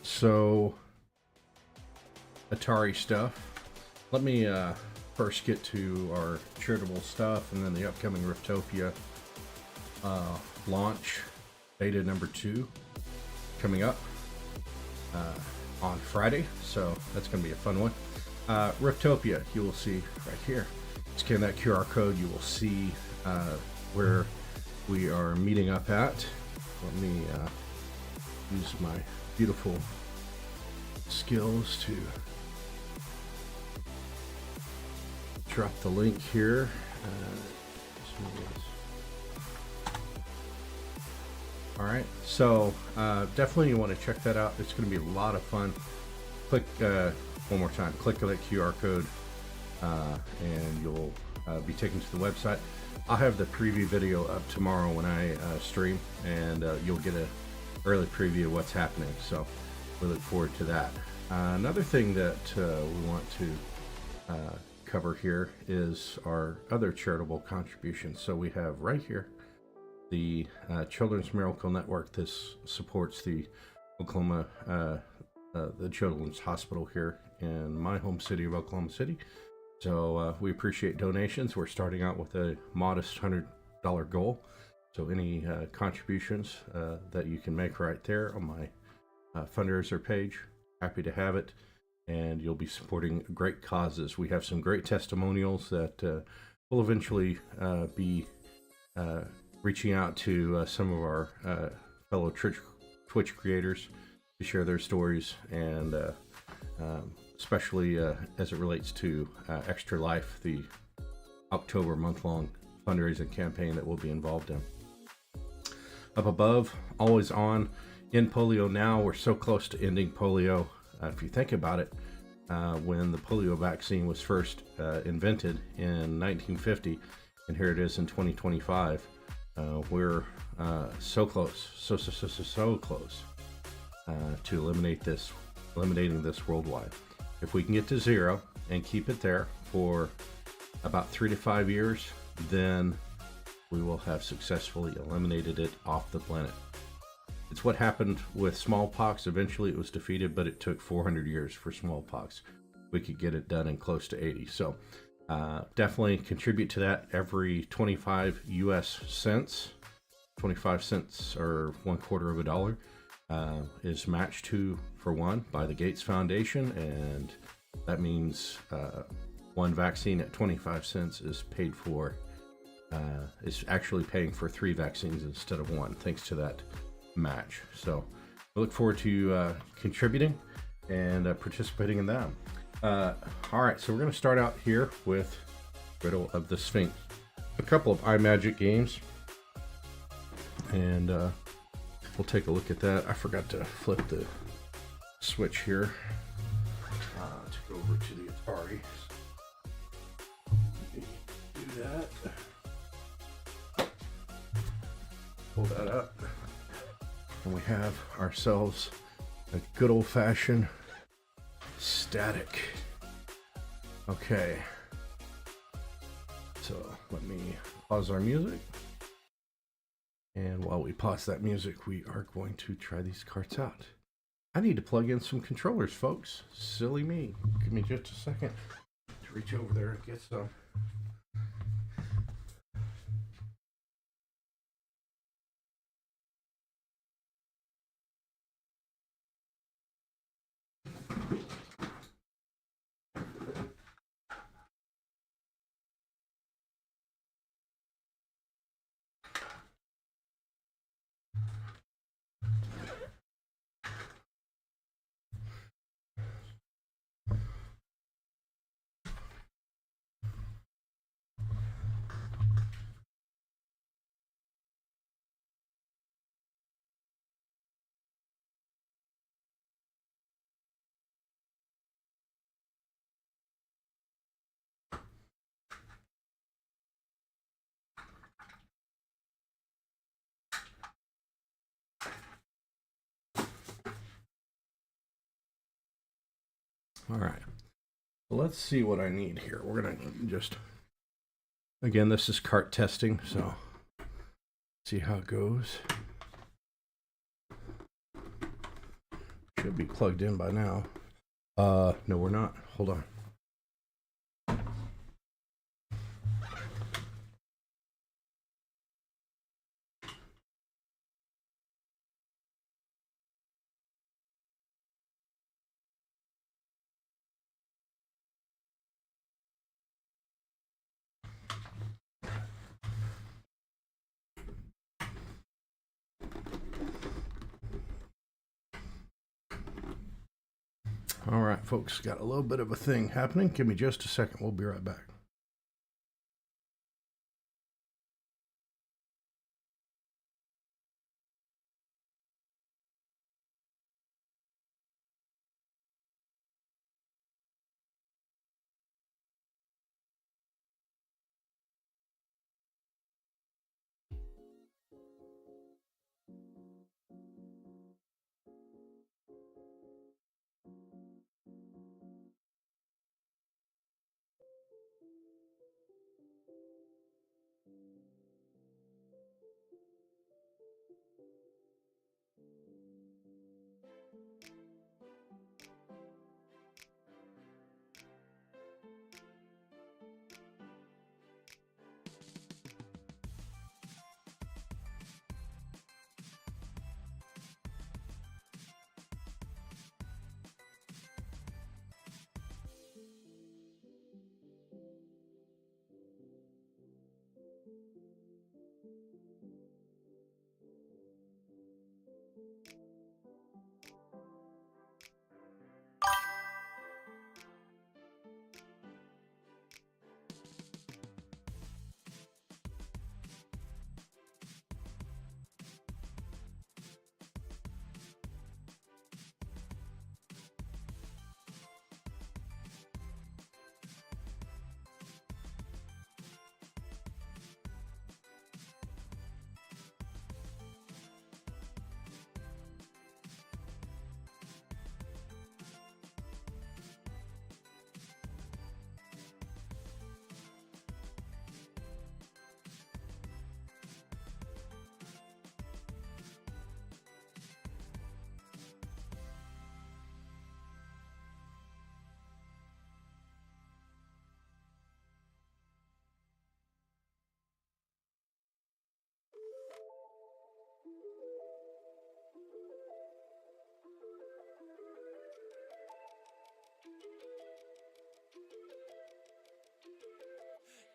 Speaker 1: So, Atari stuff. Let me first get to our charitable stuff and then the upcoming Riftopia launch, beta number 2, coming up on Friday. So that's going to be a fun one. Riftopia, you will see right here. Scan that QR code, you will see where we are meeting up at. Let me use my beautiful skills to drop the link here. All right, so definitely you want to check that out. It's going to be a lot of fun. Click one more time. Click that QR code, and you'll be taken to the website. I'll have the preview video up tomorrow when I stream, and you'll get an early preview of what's happening. So we look forward to that. Another thing that we want to cover here is our other charitable contributions. So we have right here the Children's Miracle Network. This supports the Oklahoma, the Children's Hospital here in my home city of Oklahoma City. So we appreciate donations. We're starting out with a modest $100 goal. So any contributions that you can make right there on my fundraiser page, happy to have it. And you'll be supporting great causes. We have some great testimonials that will eventually be reaching out to some of our fellow Twitch creators to share their stories, and especially as it relates to Extra Life, the October month-long fundraising campaign that we'll be involved in. Up above, always on, in polio now. We're so close to ending polio. If you think about it, when the polio vaccine was first invented in 1950, and here it is in 2025, we're so close, so close to eliminating this worldwide. If we can get to 0 and keep it there for about 3 to 5 years, then we will have successfully eliminated it off the planet. It's what happened with smallpox. Eventually it was defeated, but it took 400 years for smallpox. We could get it done in close to 80. So definitely contribute to that. Every 25 US cents, 25 cents or $0.25 is matched 2 for 1 by the Gates Foundation. And that means one vaccine at 25 cents is paid for, is actually paying for 3 vaccines instead of 1, thanks to that match. So we look forward to contributing and participating in that. All right, so we're going to start out here with Riddle of the Sphinx. A couple of iMagic games, and we'll take a look at that. I forgot to flip the switch here to go over to the Atari. Do that. Pull that up. And we have ourselves a good old-fashioned static. Okay. So let me pause our music. And while we pause that music, we are going to try these carts out. I need to plug in some controllers, folks. Silly me. Give me just a second to reach over there and get some. All right, let's see what I need here. We're gonna just, again, this is cart testing, so see how it goes. Should be plugged in by now. No, we're not. Hold on. All right, folks, got a little bit of a thing happening. Give me just a second. We'll be right back.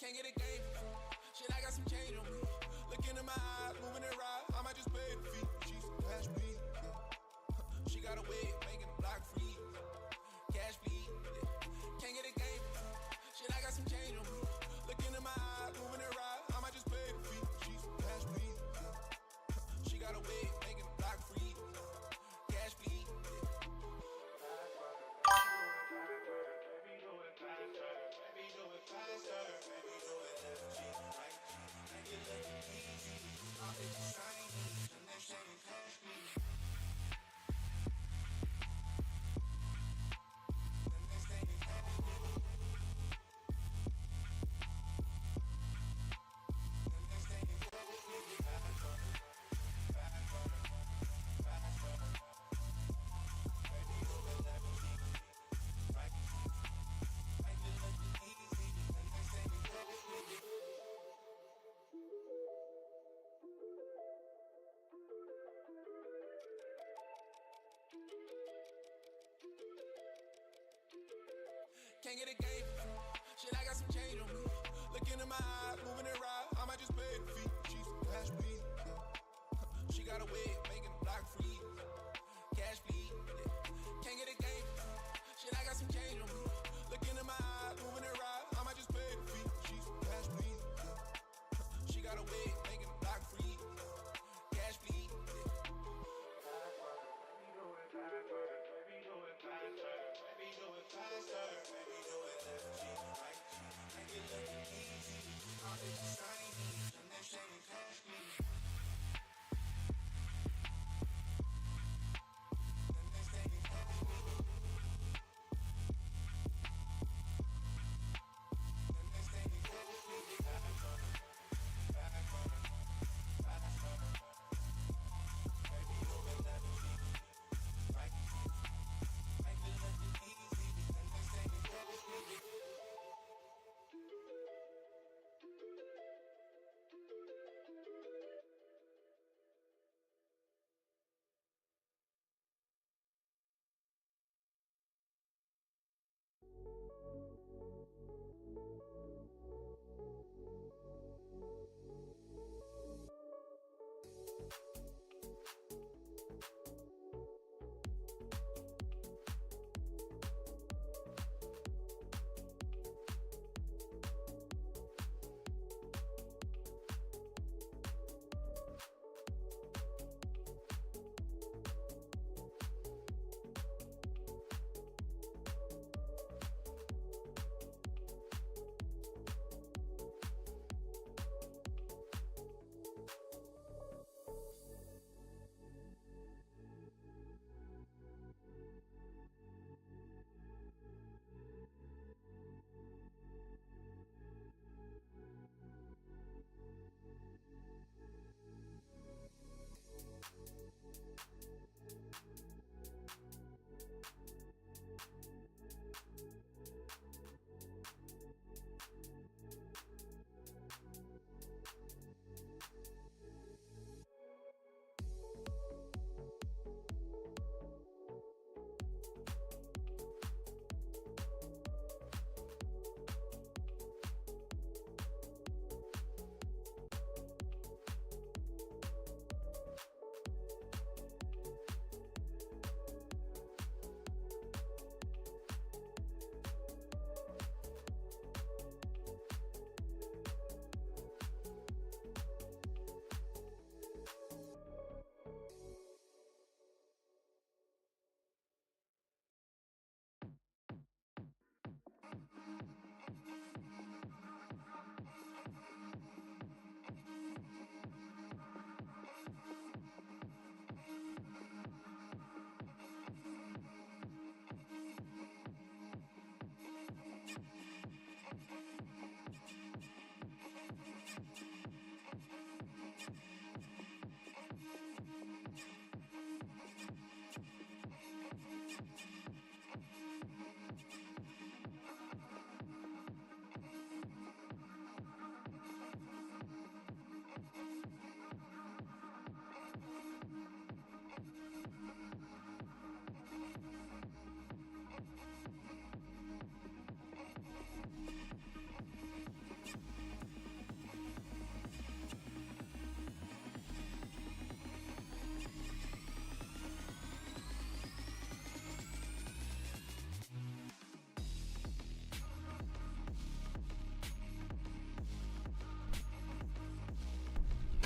Speaker 2: Can't get a game. Shit, I got some change on me. Look into my eyes, moving it right. I might just pay the fee. She's cash bleed. She got a wig, making a block free. Cash bleed. Can't get a game. Shit, I got some change on me. Look into my eyes, moving it right. I might just pay the fee. She's cash bleed. She got a wig, making a block free. Cash bleed. Can't get a game. Shit, I got some change on me. Look into my eyes, moving it right. I might just pay the fee. She's cash bleed. She got a wig, making a block free. Cash bleed. Can't get a game. Shit, I got some change on me. Look into my eyes, moving it right. I might just pay the fee. She's cash bleed. She got a wig, making a block free. Cash bleed.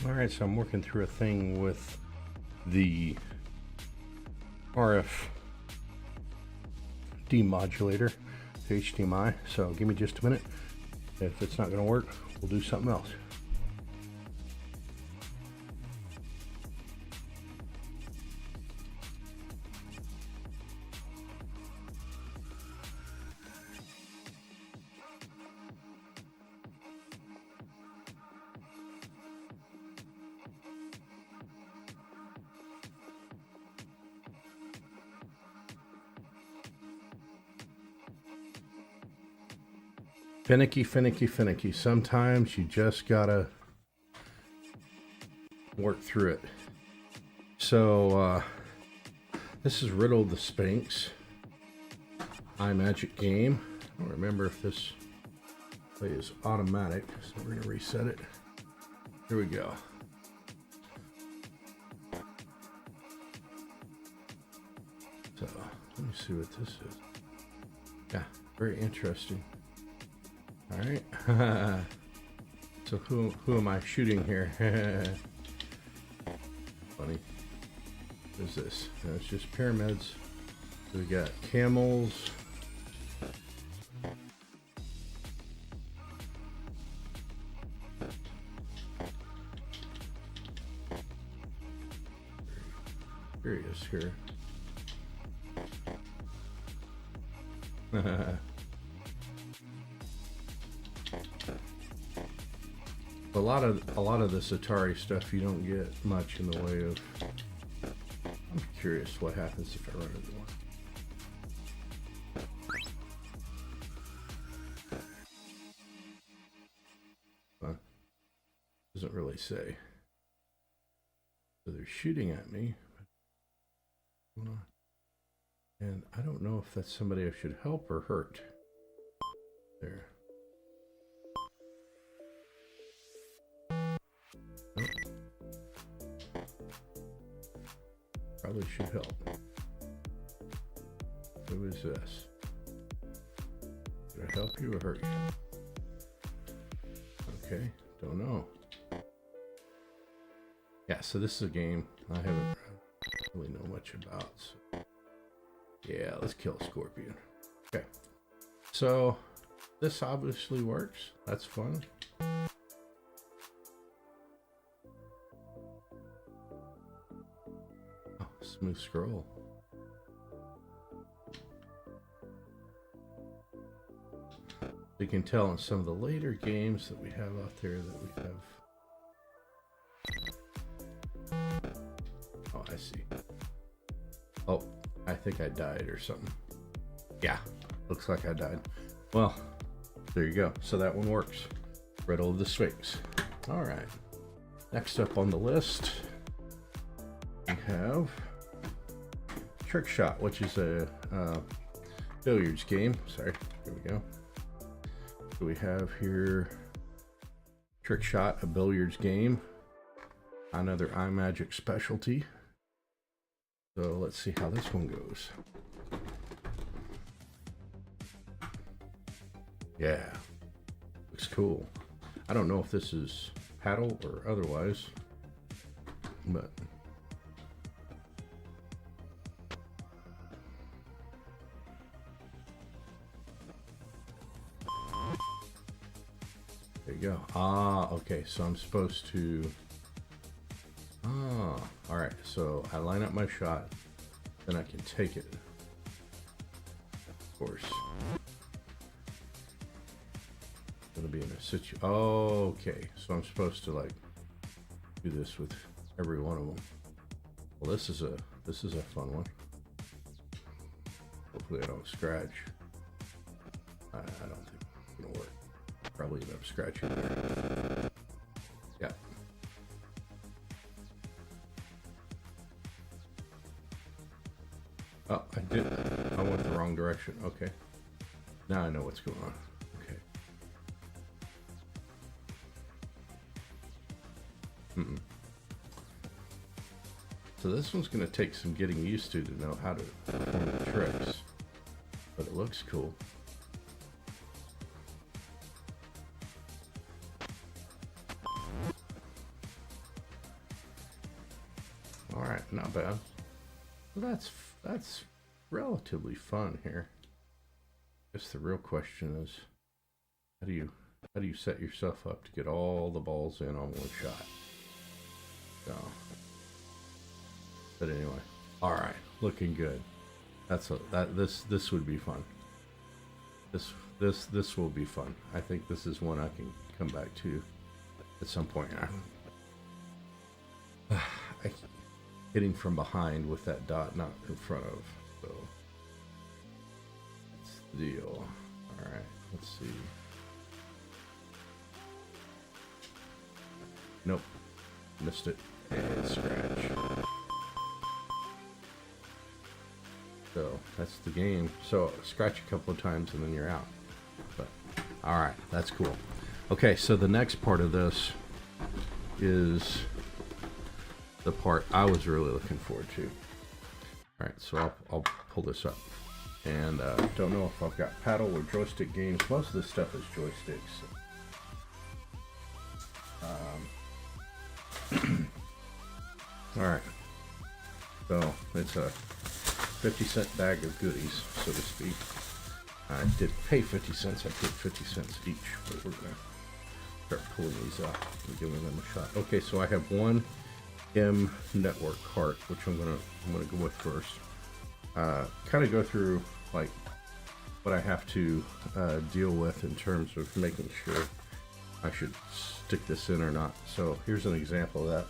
Speaker 1: Alright, so I'm working through a thing with the RF demodulator to HDMI, so give me just a minute. If it's not going to work, we'll do something else. Finicky, finicky, finicky. Sometimes you just gotta work through it. So, this is Riddle the Sphinx iMagic game. I don't remember if this play is automatic, so we're gonna reset it. Here we go. So, let me see what this is. Yeah, very interesting. All right. So who am I shooting here? Funny. What is this? No, it's just pyramids. So we got camels. Curious here. A lot of this Atari stuff you don't get much in the way of. I'm curious what happens if I run into one. Doesn't really say. So they're shooting at me. And I don't know if that's somebody I should help or hurt. There. Probably should help. Who is this? Did I help you or hurt you? Okay, don't know. Yeah, so this is a game I haven't really know much about. So. Yeah, let's kill a scorpion. Okay, so this obviously works. That's fun. Smooth scroll. You can tell in some of the later games that we have out there that we have. Oh, I see. Oh, I think I died or something. Yeah, looks like I died. Well, there you go. So that one works. Riddle of the Sphinx. All right. Next up on the list, we have Trick Shot, which is a billiards game. Sorry, here we go. So we have here Trick Shot, a billiards game, another iMagic specialty. So let's see how this one goes. Yeah, looks cool. I don't know if this is paddle or otherwise, but there you go. Ah, okay, so I'm supposed to... Ah, alright, so I line up my shot, then I can take it. Of course. It'll be in a situ... Oh, okay, so I'm supposed to, like, do this with every one of them. Well, this is a fun one. Hopefully I don't scratch. I don't think it's gonna work. Probably end up scratching there. Yeah. Oh, I did. I went the wrong direction. Okay. Now I know what's going on. Okay. So this one's going to take some getting used to know how to perform the tricks. But it looks cool. not bad. Well, that's relatively fun here. I guess the real question is, how do you set yourself up to get all the balls in on one shot? So, but anyway, all right, looking good. This would be fun. This will be fun. I think this is one I can come back to at some point. Hitting from behind with that dot not in front of. So that's the deal. All right, let's see. Nope, missed it. And scratch. So that's the game. So scratch a couple of times and then you're out. But all right, that's cool. Okay, so the next part of this is the part I was really looking forward to. All right, so I'll pull this up, and don't know if I've got paddle or joystick games. Most of this stuff is joysticks. All right, so it's a 50-cent bag of goodies, so to speak. I did pay 50 cents. I paid 50 cents each, but we're gonna start pulling these out and giving them a shot. Okay, so I have one M network cart, which I'm gonna go with first. Kind of go through like what I have to deal with in terms of making sure I should stick this in or not. So here's an example of that.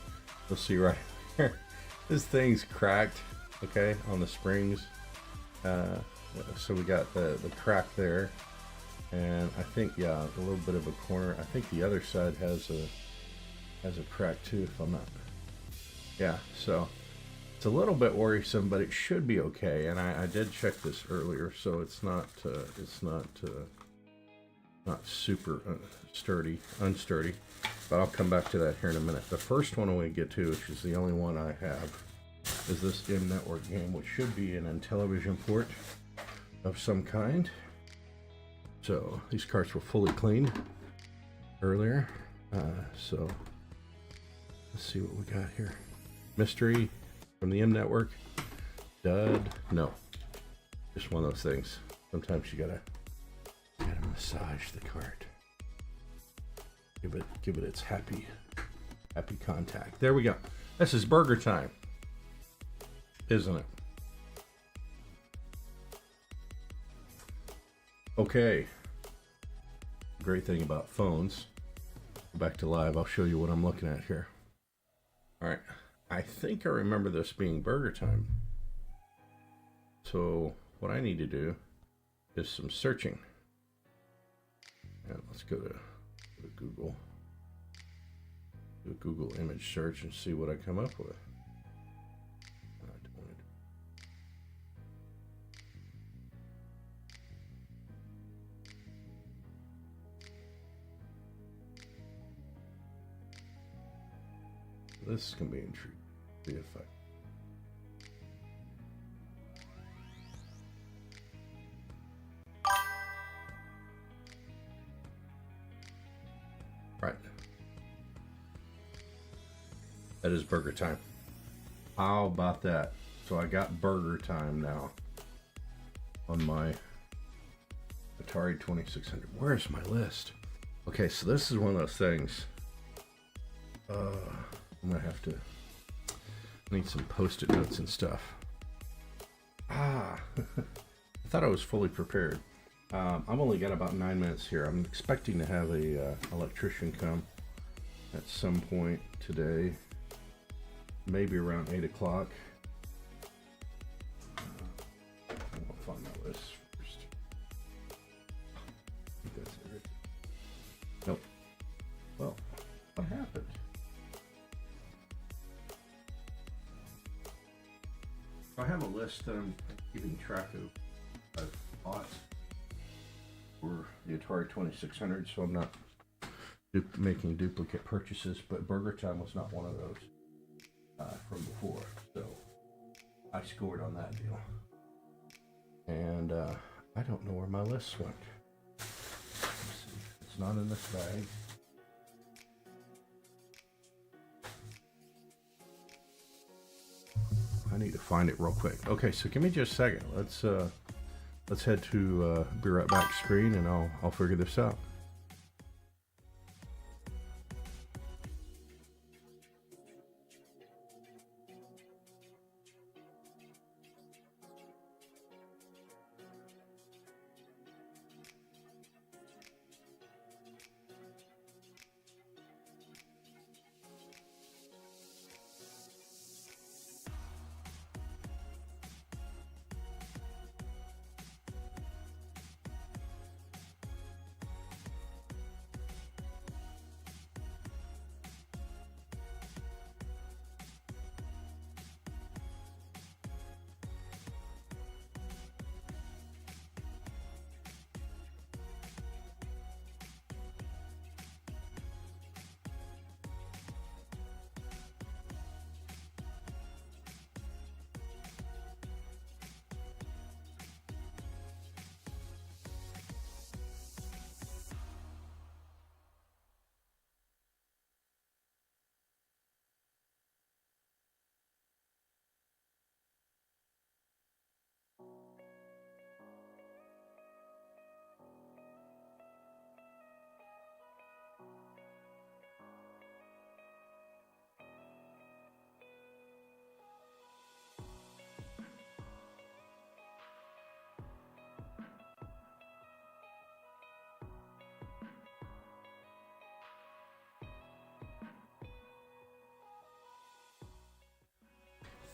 Speaker 1: You'll see right here. This thing's cracked, okay, on the springs. So we got the crack there, and I think, yeah, a little bit of a corner. I think the other side has a crack too, if I'm not. Yeah, so it's a little bit worrisome, but it should be okay. And I did check this earlier, so it's not super unsturdy. But I'll come back to that here in a minute. The first one I want to get to, which is the only one I have, is this M network game, which should be an Intellivision port of some kind. So these carts were fully cleaned earlier. So let's see what we got here. Mystery from the M network. Dud. No. Just one of those things. Sometimes you gotta massage the cart. Give it its happy contact. There we go. This is burger time, isn't it? Okay. Great thing about phones. Go back to live. I'll show you what I'm looking at here. All right. I think I remember this being burger time. So what I need to do is some searching. And let's go to Google. Do a Google image search and see what I come up with. This can be intriguing. See if I. Right. That is burger time. How about that? So I got burger time now on my Atari 2600. Where's my list? Okay, so this is one of those things. I'm gonna have to need some post-it notes and stuff. I thought I was fully prepared. I've only got about 9 minutes here. I'm expecting to have a electrician come at some point today, maybe around 8 o'clock. I'll find my list first. I think that's it. Nope. Well, what happened? I have a list that I'm keeping track of. I've bought for the Atari 2600, so I'm not making duplicate purchases, but Burger Time was not one of those from before, so I scored on that deal. And I don't know where my list went. Let's see. It's not in this bag. I need to find it real quick. Okay, so give me just a second. Let's head to Be Right Back screen, and I'll figure this out.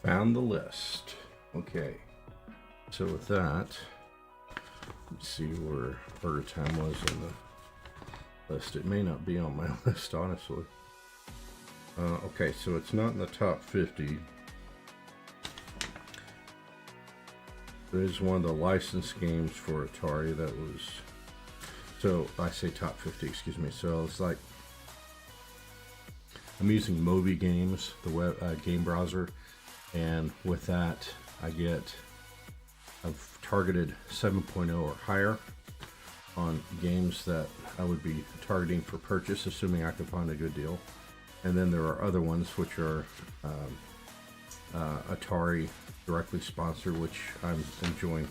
Speaker 1: Found the list. Okay, so with that, let's see where Burger Time was in the list. It may not be on my list, honestly. Okay, so it's not in the top 50. It is one of the licensed games for Atari that was, so I say top 50, excuse me. So it's like, I'm using Moby Games, the web game browser. And with that, I've targeted 7.0 or higher on games that I would be targeting for purchase, assuming I can find a good deal. And then there are other ones which are Atari directly sponsored, which I'm enjoying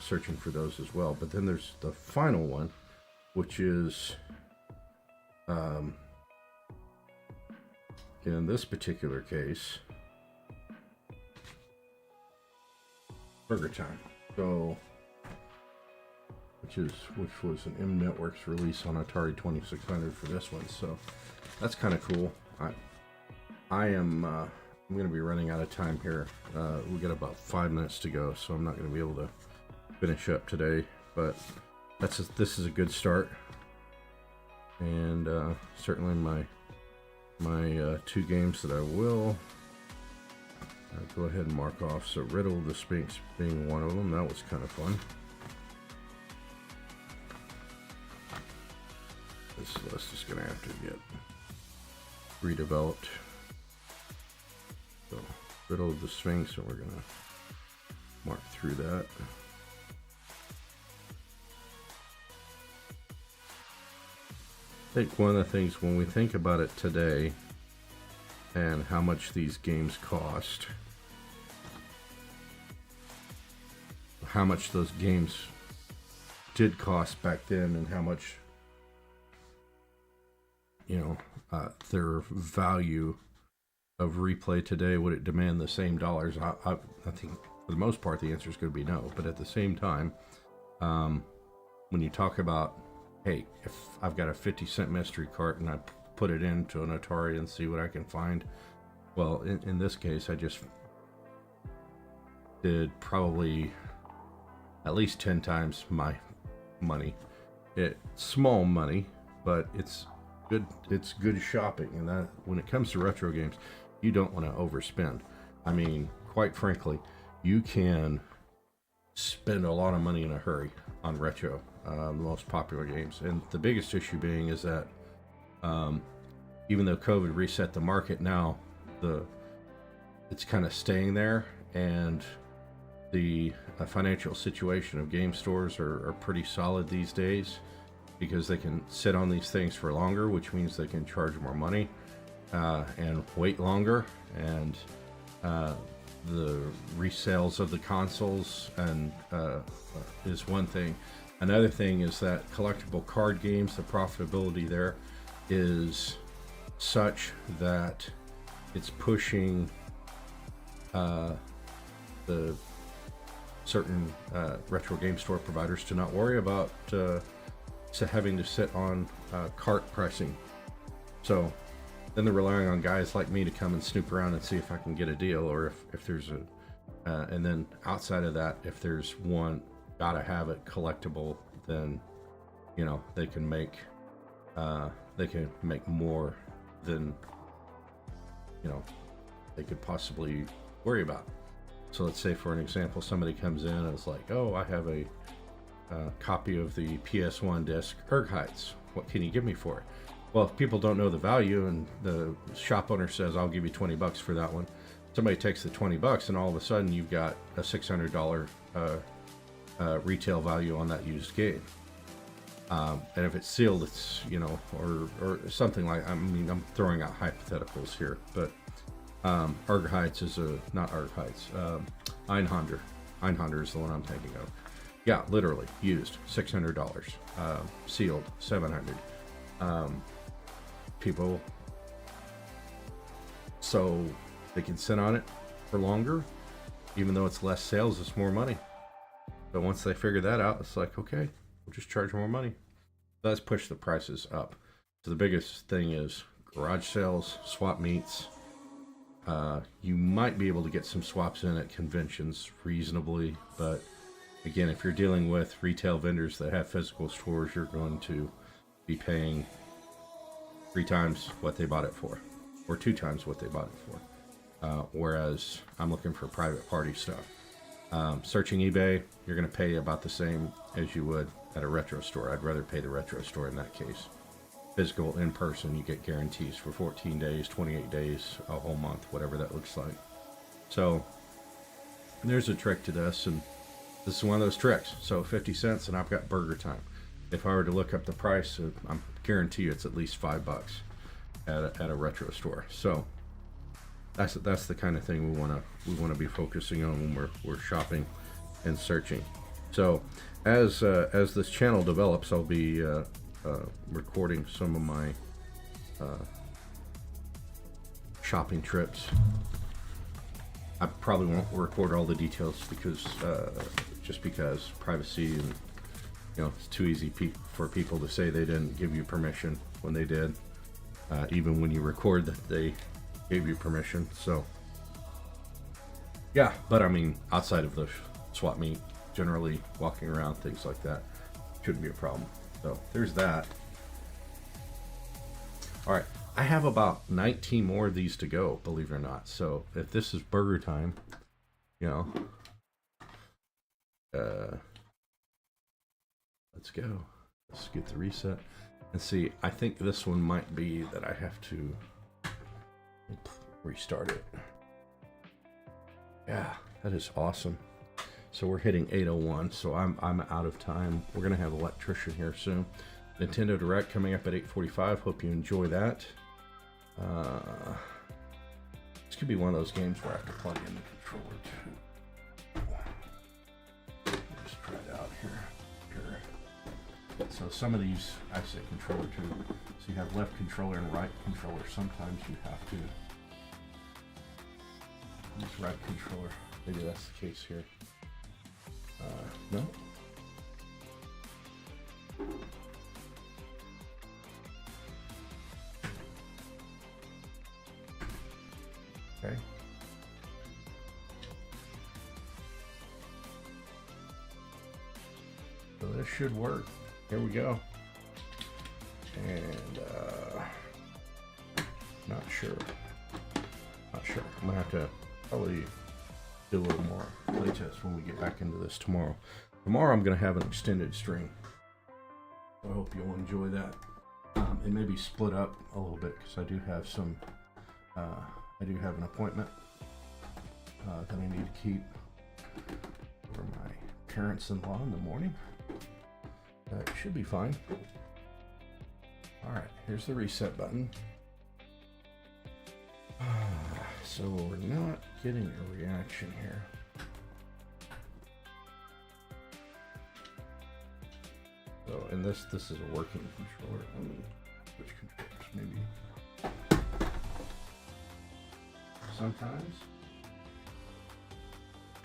Speaker 1: searching for those as well. But then there's the final one, which is, in this particular case, Burger Time. So, which was an M Networks release on Atari 2600 for this one. So that's kind of cool. I'm going to be running out of time here. We got about 5 minutes to go, so I'm not going to be able to finish up today. But this is a good start, and certainly my 2 games that I will go ahead and mark off. So Riddle of the Sphinx being one of them. That was kind of fun. This list is going to have to get redeveloped. So Riddle of the Sphinx, and we're going to mark through that. I think one of the things when we think about it today and how much these games cost, how much those games did cost back then, and how much, their value of replay today, would it demand the same dollars? I think for the most part the answer is going to be no. But at the same time, when you talk about, hey, if I've got a 50-cent mystery cart and I put it into an Atari and see what I can find, well, in this case I just did probably at least 10 times my money. It's small money, but it's good shopping. And that, when it comes to retro games, you don't want to overspend. I mean, quite frankly, you can spend a lot of money in a hurry on retro, the most popular games. And the biggest issue being is that even though COVID reset the market, now it's kind of staying there, and the financial situation of game stores are pretty solid these days, because they can sit on these things for longer, which means they can charge more money and wait longer. And the resales of the consoles and is one thing. Another thing is that collectible card games, the profitability there is such that it's pushing the certain retro game store providers to not worry about having to sit on cart pricing. So then they're relying on guys like me to come and snoop around and see if I can get a deal, or if there's a and then outside of that, if there's one gotta have it collectible, then you know they can make more than you know they could possibly worry about. So let's say, for an example, somebody comes in and is like, oh, I have a copy of the PS1 disc Erg Heights. What can you give me for it? Well, if people don't know the value and the shop owner says, I'll give you $20 for that one, somebody takes the $20 and all of a sudden you've got a $600 retail value on that used game. And if it's sealed, it's, you know, or something like, I mean, I'm throwing out hypotheticals here, but Erg Heights is not Erg Heights, Einhander. Einhander is the one I'm thinking of. Yeah, literally used, $600, sealed, $700. People, so they can sit on it for longer, even though it's less sales, it's more money. But once they figure that out, it's like, okay, we'll just charge more money. Let's push the prices up. So the biggest thing is garage sales, swap meets. You might be able to get some swaps in at conventions reasonably, but again, if you're dealing with retail vendors that have physical stores, you're going to be paying 3 times what they bought it for, or 2 times what they bought it for. Whereas I'm looking for private party stuff. Searching eBay, you're going to pay about the same as you would at a retro store. I'd rather pay the retro store in that case. Physical, in person, you get guarantees for 14 days, 28 days, a whole month, whatever that looks like. So there's a trick to this, and this is one of those tricks. So 50 cents and I've got burger time. If I were to look up the price, I guarantee you it's at least $5 at a retro store. So that's the kind of thing we want to be focusing on when we're shopping and searching. So as this channel develops, I'll be recording some of my shopping trips. I probably won't record all the details because just because privacy, and you know, it's too easy for people to say they didn't give you permission when they did, even when you record that they gave you permission. So yeah, but I mean, outside of the swap meet, generally walking around, things like that shouldn't be a problem. So there's that. All right, I have about 19 more of these to go, believe it or not. So if this is burger time, you know, let's go. Let's get the reset and see. I think this one might be that I have to restart it. Yeah, that is awesome. So we're hitting 8:01, so I'm out of time. We're gonna have an electrician here soon. Nintendo Direct coming up at 8:45. Hope you enjoy that. This could be one of those games where I have to plug in the controller too. Just try it out here. So some of these, I say controller too. So you have left controller and right controller. Sometimes you have to use right controller. Maybe that's the case here. No? Okay. So this should work. Here we go. And not sure. I'm gonna have to probably do a little more playtest when we get back into this tomorrow. Tomorrow I'm gonna have an extended stream. I hope you'll enjoy that. It may be split up a little bit because I do have some. I do have an appointment that I need to keep for my parents-in-law in the morning. That should be fine. All right, here's the reset button. So we're not getting a reaction here. So, and this is a working controller. Let me switch controllers, maybe. Sometimes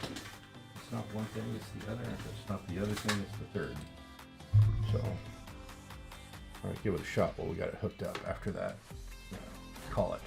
Speaker 1: it's not one thing, it's the other. If it's not the other thing, it's the third. So, all right, give it a shot while we got it hooked up. After that, call it.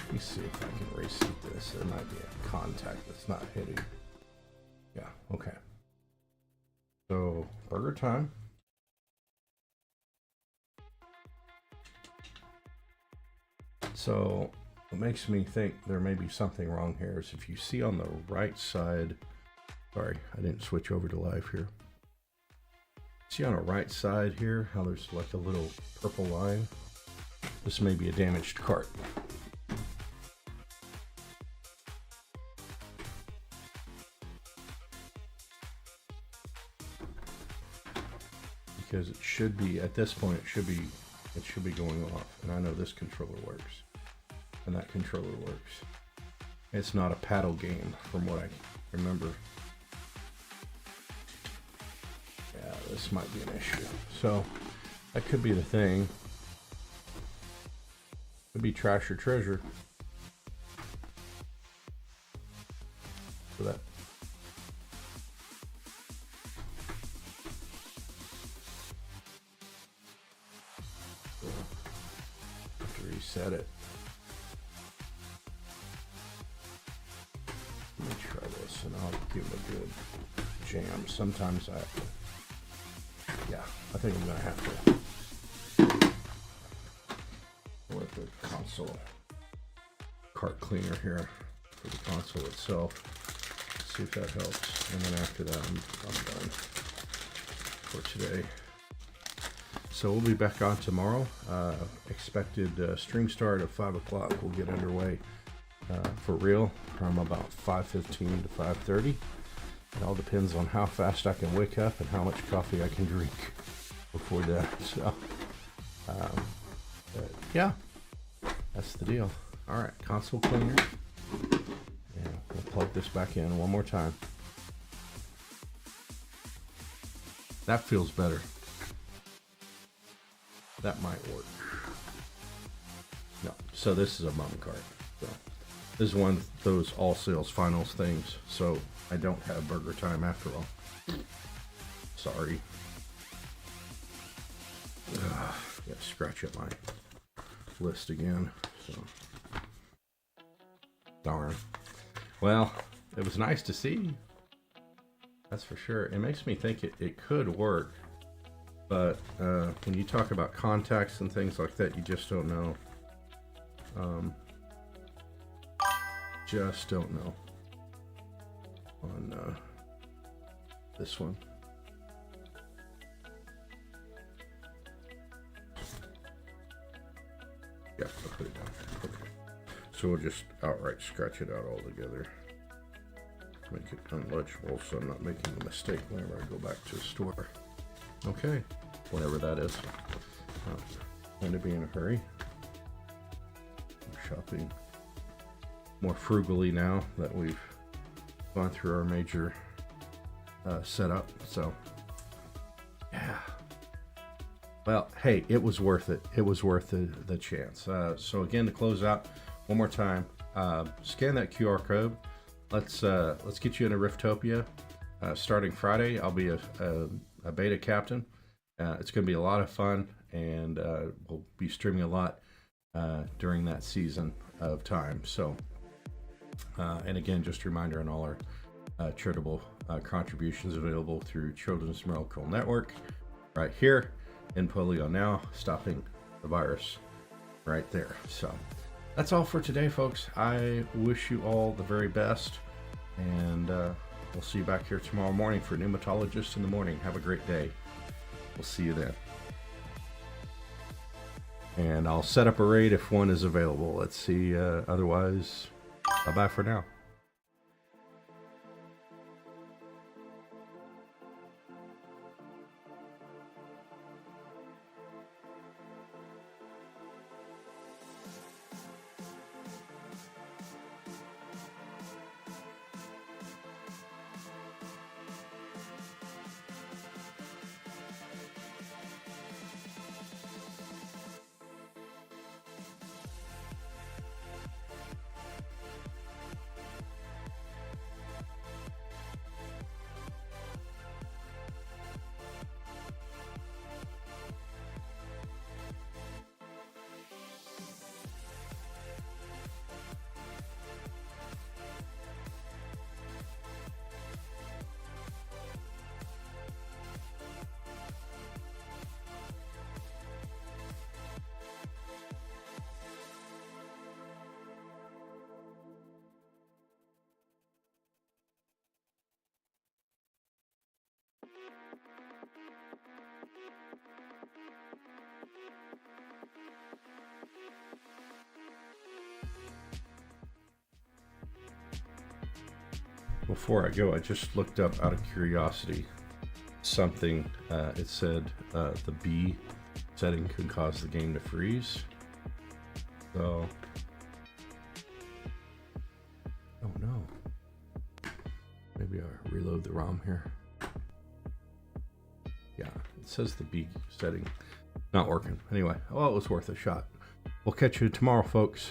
Speaker 1: Let me see if I can reseat this. There might be a contact that's not hitting. Yeah, okay. So, burger time. So, what makes me think there may be something wrong here is if you see on the right side, sorry, I didn't switch over to live here. See on the right side here, how there's like a little purple line? This may be a damaged cart. Because it should be, at this point, it should be going off. And I know this controller works. And that controller works. It's not a paddle game from what I remember. Yeah, this might be an issue. So, that could be the thing. Could be trash or treasure. So that. Reset it. Let me try this and I'll give it a good jam. Sometimes I think I'm gonna have to with the console cart cleaner here for the console itself. See if that helps. And then after that I'm done for today. So we'll be back on tomorrow. Expected stream start at 5 o'clock. We'll get underway for real from about 5:15 to 5:30. It all depends on how fast I can wake up and how much coffee I can drink before that. So, yeah, that's the deal. All right, console cleaner. Yeah, we'll plug this back in one more time. That feels better. That might work. No, so this is a mum cart. So this is one of those all sales finals things. So I don't have burger time after all. Sorry. Yeah, scratch up my list again. So darn. Well, it was nice to see. That's for sure. It makes me think it could work. But when you talk about contacts and things like that, you just don't know. Just don't know on this one. Yeah, I'll put it down. Okay. So we'll just outright scratch it out altogether. Make it unlegible so I'm not making a mistake whenever I go back to the store. Okay, whatever that is. Going to be in a hurry. I'm shopping more frugally now that we've gone through our major setup. So, yeah. Well, hey, it was worth it. It was worth the chance. So again, to close out one more time, scan that QR code. Let's get you into Riftopia. Starting Friday, I'll be a beta captain. It's going to be a lot of fun, and we'll be streaming a lot during that season of time. So, and again, just a reminder on all our charitable contributions available through Children's Miracle Network right here in Polio Now, stopping the virus right there. So that's all for today, folks. I wish you all the very best, and we'll see you back here tomorrow morning for Pneumatologist in the morning. Have a great day. We'll see you then. And I'll set up a raid if one is available. Let's see. Otherwise, bye-bye for now. Before I go, I just looked up out of curiosity something. It said the B setting could cause the game to freeze. So, oh no. Maybe I reload the ROM here. Yeah, it says the B setting not working. Anyway, well, it was worth a shot. We'll catch you tomorrow, folks.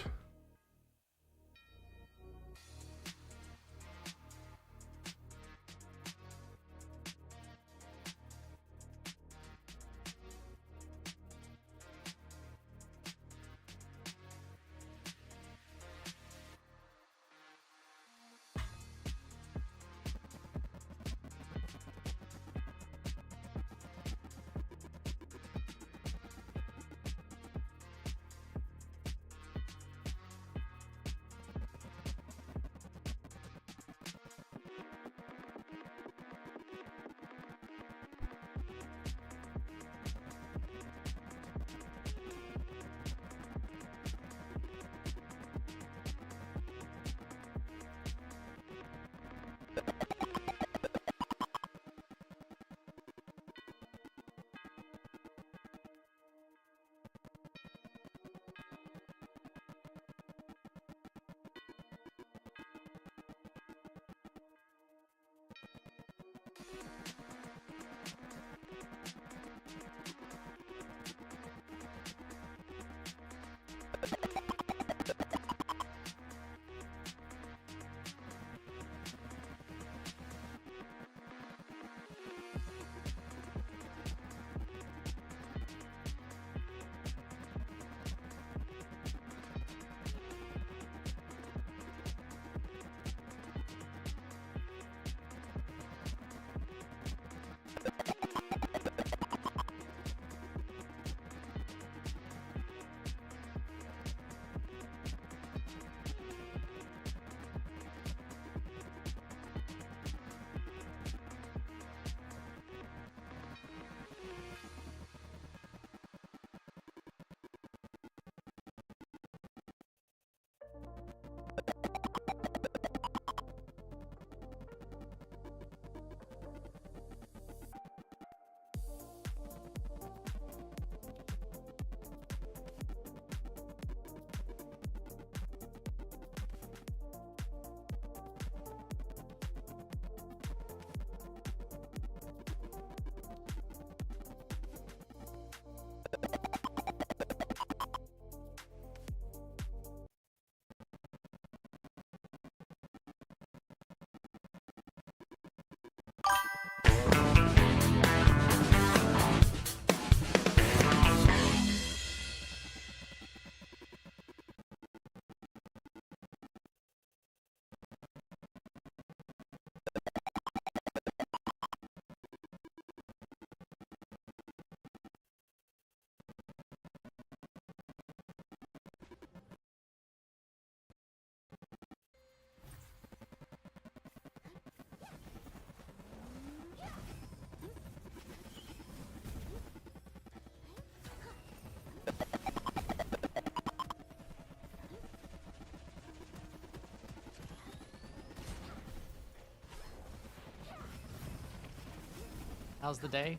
Speaker 3: how's the day?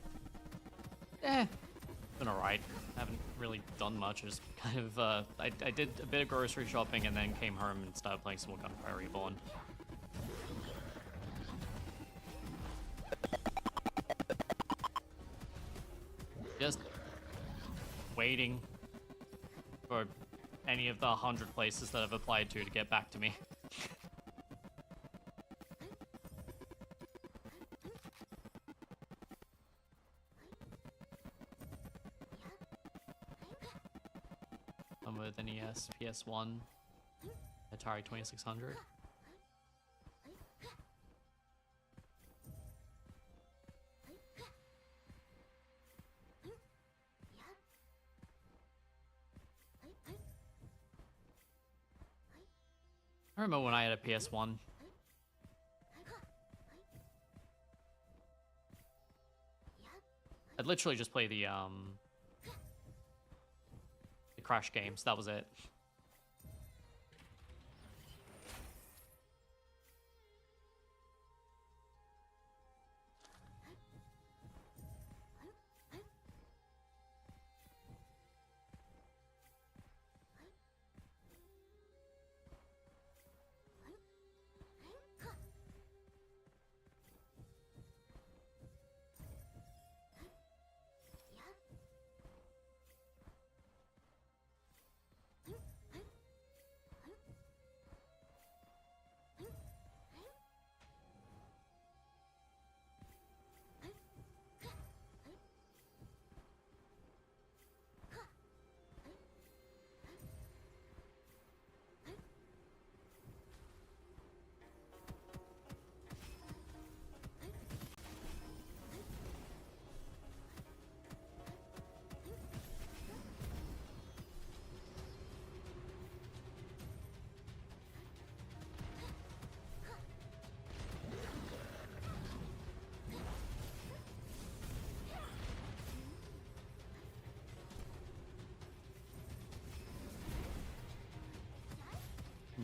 Speaker 3: Been alright. Haven't really done much. Just kind of, I did a bit of grocery shopping and then came home and started playing some more Gunfire Reborn. Just waiting for any of the 100 places that I've applied to get back to me. I'm with NES, PS1, Atari 2600. I remember when I had a PS1. I'd literally just play the Crash games, that was it.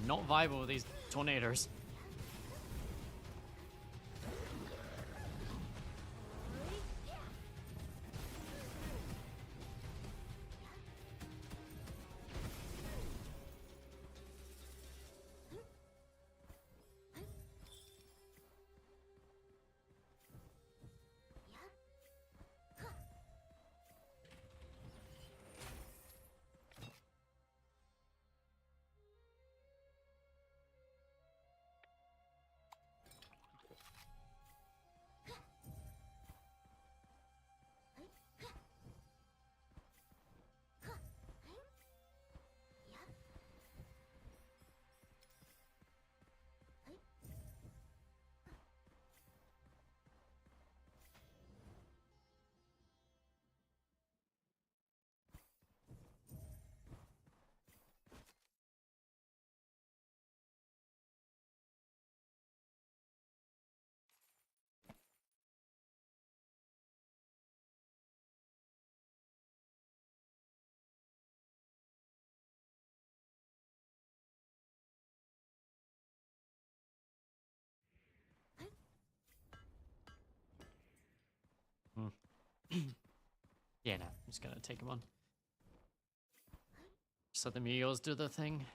Speaker 3: Not viable with these tornadoes. Yeah, no, I'm just gonna take him on. Just let the Meteors do their thing.